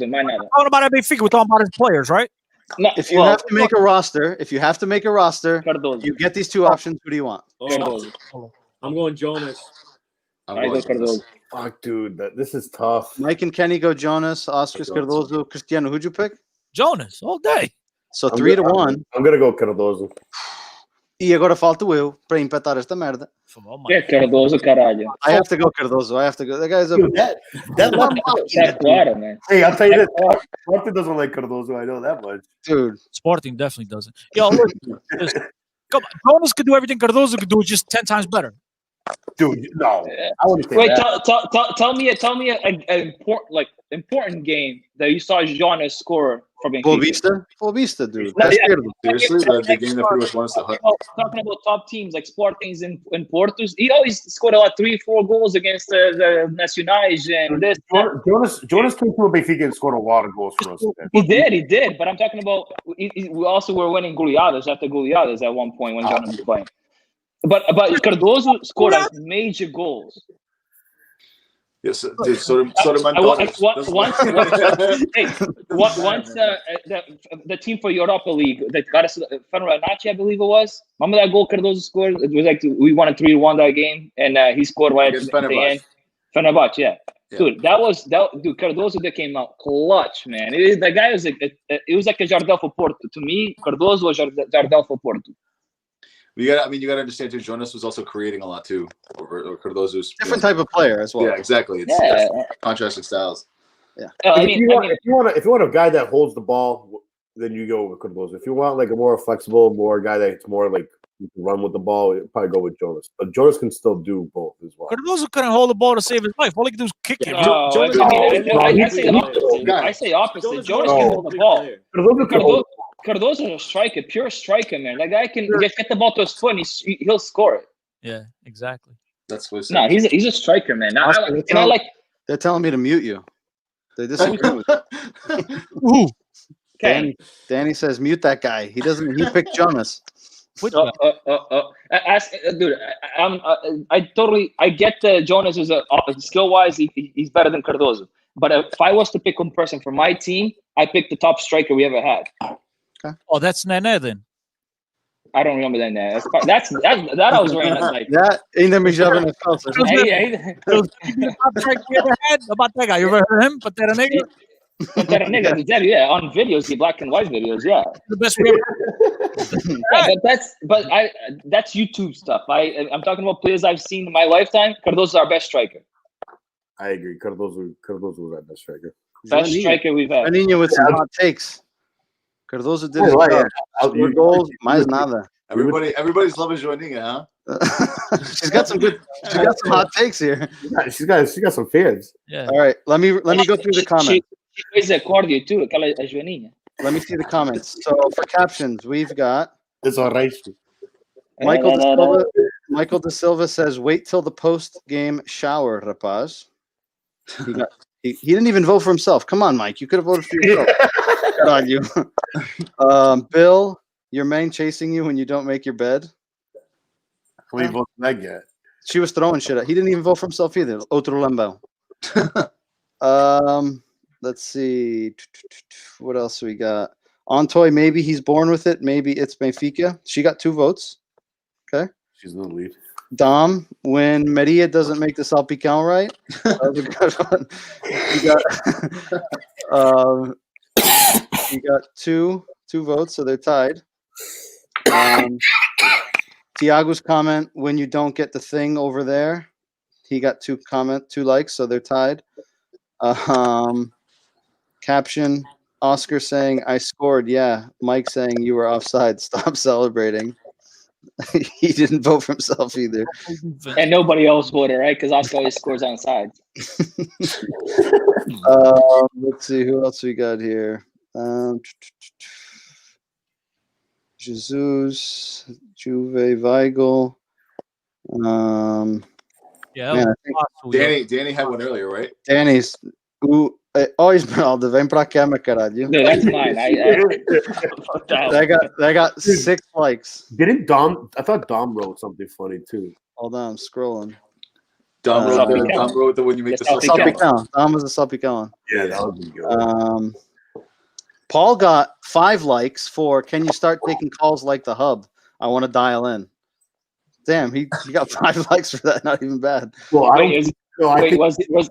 Why not? We're talking about Benfica. We're talking about his players, right? No, if you have to make a roster, Cardozo. you get these two options. Who do you want? I'm going Jonas. I go Cardozo. Fuck, dude, this is tough. Mike and Kenny go Jonas, Oscar Cardozo, Cristiano. Who'd you pick? Jonas all day. So 3-1. I'm gonna go Cardozo. E agora falta eu para empatar esta merda. Cardozo, caralho. I have to go Cardozo. That guy's a... That's claro, man. Hey, I'll tell you this. Sporting doesn't like Cardozo. I know that much. Dude. Sporting definitely doesn't. Yo, look, come on. Jonas could do everything Cardozo could do, just 10 times better. Dude, no. I wouldn't say Wait, that. tell me an important game that you saw Jonas score for Benfica. Bobista, dude. Seriously, the game that pretty much won us the hunt. Talking about top teams like Sportings and Portos, he always scored a lot, 3-4 goals against the Nacionais and this. Jonas came to Benfica and scored a lot of goals for us. He did. But I'm talking about we also were winning goleadas after goleadas at one point when Jonas was playing. But Cardozo scored major goals. Yes, dude, so did my daughters. Once the team for Europa League that got us Fenerbahce, I believe it was. Remember that goal Cardozo scored? It was like we won a 3-1 that game, and he scored right at the end. Fenerbahce, yeah. Dude, dude, Cardozo that came out clutch, man. The guy was it was like a Jardel for Porto. To me, Cardozo was Jardel for Porto. You got to understand too. Jonas was also creating a lot too. Or Cardozo's different type of player as well. Yeah, exactly. It's contrasting styles. Yeah. If you want a guy that holds the ball, then you go with Cardozo. If you want like a more flexible, more guy that's more like you can run with the ball, you probably go with Jonas. But Jonas can still do both as well. Cardozo couldn't hold the ball to save his life. All he can do is kick it. I say opposite. Jonas can hold the ball. Cardozo is a striker, pure striker, man. That guy can just get the ball to his foot and he'll score it. Yeah, exactly. That's what. No, he's a striker, man. They're telling me to mute you. They disagree with you. Who? Danny says mute that guy. He picked Jonas. Dude, I get that Jonas is skill wise he's better than Cardozo. But if I was to pick one person for my team, I picked the top striker we ever had. Okay. Oh, that's Nene then. I don't remember that name. That I was wearing that night. That ainda me já na calça. The top striker we ever had. About that guy, you ever heard of him? Pantera Negra. Yeah, on videos, the black and white videos. Yeah, the best we ever. Yeah, that's YouTube stuff. I'm talking about players I've seen in my lifetime. Cardozo is our best striker. I agree. Cardozo was our best striker. Best striker we've had. Juaninha with some hot takes. Cardoso did his job. Scored goals, mais nada. Everybody's loving Joaninha, huh? She's got some hot takes here. She's got some fans. Yeah. All right, let me go through the comments. She plays a cordio too, aquela a Joaninha. Let me see the comments. So for captions, we've got It's all right. Michael De Silva says, "Wait till the post-game shower, rapaz." He didn't even vote for himself. Come on, Mike. You could have voted for yourself. Good on you. Bill, your man chasing you when you don't make your bed. How many votes did I get? She was throwing shit at. He didn't even vote for himself either. Otro lambo. Let's see. What else we got? Antoy, maybe he's born with it. Maybe it's Benfica. She got 2 votes. Okay. She's in the lead. Dom, when Maria doesn't make the salpicão right. That was a good one. You got two votes, so they're tied. Tiago's comment, when you don't get the thing over there, he got 2 likes, so they're tied. Caption, Oscar saying, I scored, yeah. Mike saying, you were offside, stop celebrating. He didn't vote for himself either. And nobody else voted, right? Because Oscar always scores on sides. Let's see, who else we got here? Jesus, Juve, Weigl. Danny had one earlier, right? Danny's. Esmeralda, vem pra cá, meu caralho. No, that's mine. That got 6 likes. Didn't Dom? I thought Dom wrote something funny too. Hold on, I'm scrolling. Dom wrote the when you make the salpicão. Dom was a salpicão. Yeah, that was good. Paul got 5 likes for "Can you start taking calls like the hub? I want to dial in." Damn, he got 5 likes for that. Not even bad. Well,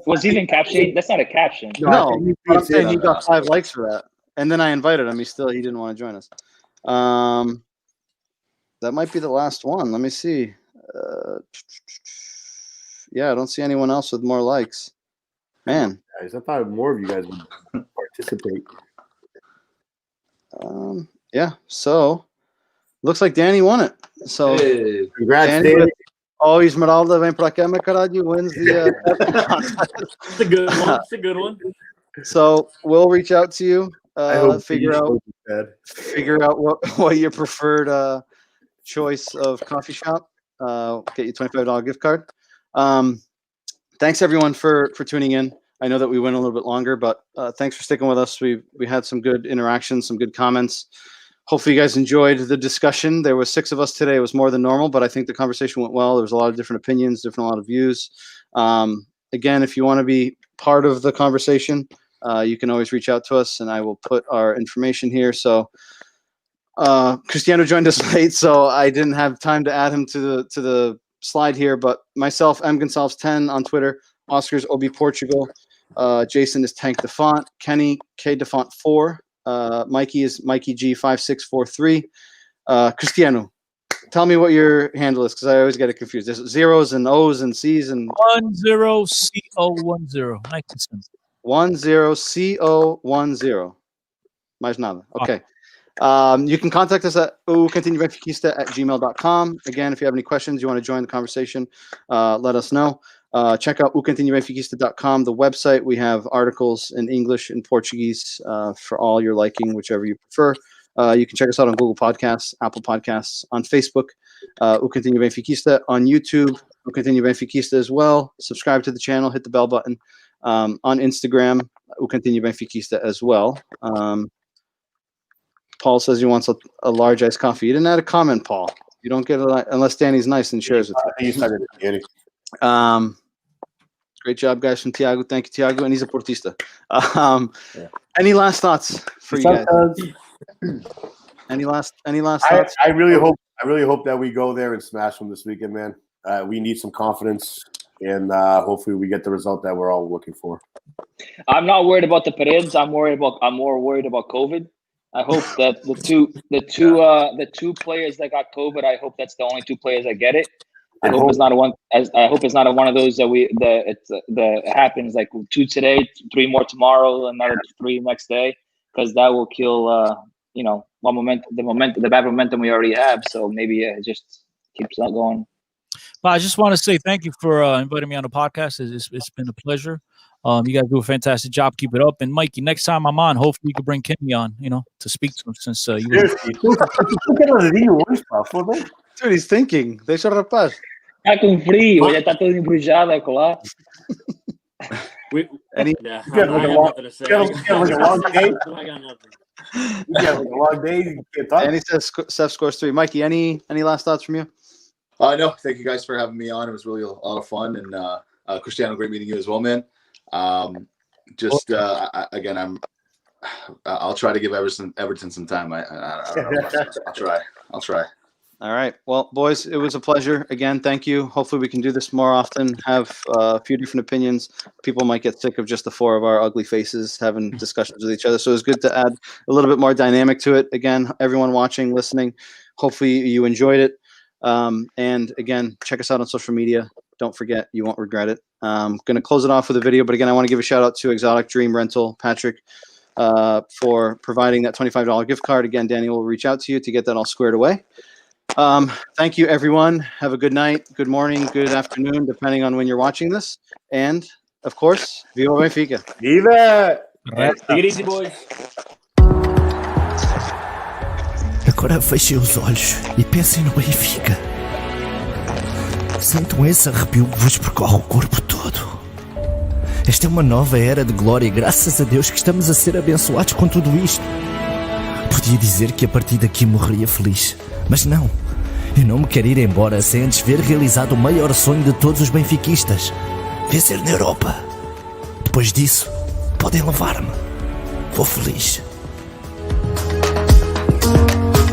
was even captioning? That's not a caption. No, I'm saying he got 5 likes for that, and then I invited him. He didn't want to join us. That might be the last one. Let me see. Yeah, I don't see anyone else with more likes. Man, guys, I thought more of you guys would participate. Yeah, so looks like Danny won it. So congrats, Danny. Esmeralda vem pra cá, meu caralho, wins the It's a good one. It's a good one. So we'll reach out to you. Figure out what your preferred choice of coffee shop. Get you $25 gift card. Thanks everyone for tuning in. I know that we went a little bit longer, but thanks for sticking with us. We had some good interactions, some good comments. Hopefully you guys enjoyed the discussion. There was 6 of us today. It was more than normal, but I think the conversation went well. There was a lot of different opinions, a lot of views. Again, if you want to be part of the conversation, you can always reach out to us, and I will put our information here. So Cristiano joined us late, so I didn't have time to add him to the slide here. But myself, M Gonçalves 10 on Twitter, Oscar's OB Portugal, Jason is Tank Defont, Kenny K Defont 4. Mikey is Mikey G5643. Cristiano, tell me what your handle is, because I always get it confused. There's zeros and O's and C's and 10CO10. Nice and simple. 10CO10. Mais nada. Okay. You can contact us at ucontinubenfiquista@gmail.com. Again, if you have any questions, you want to join the conversation, let us know. Check out ucontinubenfiquista.com, the website. We have articles in English and Portuguese for all your liking, whichever you prefer. You can check us out on Google Podcasts, Apple Podcasts, on Facebook, O Continue Benfiquista, on YouTube, O Continue Benfiquista as well. Subscribe to the channel, hit the bell button. On Instagram, O Continue Benfiquista as well. Paul says he wants a large iced coffee. You didn't add a comment, Paul. You don't get it unless Danny's nice and shares with you. Great job, guys, from Tiago. Thank you, Tiago. And he's a Portista. Any last thoughts for you guys? Any last thoughts? I really hope that we go there and smash them this weekend, man. We need some confidence, and hopefully we get the result that we're all looking for. I'm not worried about the Paredes. I'm more worried about COVID. I hope that the two players that got COVID, I hope that's the only 2 players that get it. I hope it's not one of those that happens like 2 today, 3 more tomorrow, another 3 next day, because that will kill the bad momentum we already have. So maybe it just keeps on going. Well, I just want to say thank you for inviting me on the podcast. It's been a pleasure. You guys do a fantastic job. Keep it up. And Mikey, next time I'm on, hopefully you can bring Kenny on, to speak to him since you Dude, he's thinking. Deixa o rapaz. Está com frio, já está todo embrujado lá. I got nothing to say. I got nothing. Yeah, like a long day. And he says Seth scores 3. Mikey, any last thoughts from you? No, thank you guys for having me on. It was really a lot of fun, and Cristiano, great meeting you as well, man. Again, I'll try to give Everton some time. I don't know. I'll try. All right. Well, boys, it was a pleasure. Again, thank you. Hopefully we can do this more often, have a few different opinions. People might get sick of just the 4 of our ugly faces having discussions with each other. So it's good to add a little bit more dynamic to it. Again, everyone watching, listening, hopefully you enjoyed it. And again, check us out on social media. Don't forget, you won't regret it. I'm going to close it off with a video. But again, I want to give a shout out to Exotic Dream Rental, Patrick, for providing that $25 gift card. Again, Daniel will reach out to you to get that all squared away. Thank you, everyone. Have a good night, good morning, good afternoon, depending on when you're watching this. And, of course, Viva Benfica. Viva! Take it easy, boys. Agora fechem os olhos e pensem no Benfica. Sintam esse arrepio que vos percorre o corpo todo. Esta é uma nova era de glória, graças a Deus que estamos a ser abençoados com tudo isto. Podia dizer que a partir daqui morreria feliz, mas não. Eu não me quero ir embora sem antes ver realizado o maior sonho de todos os benfiquistas: vencer na Europa. Depois disso, podem levar-me. Vou feliz.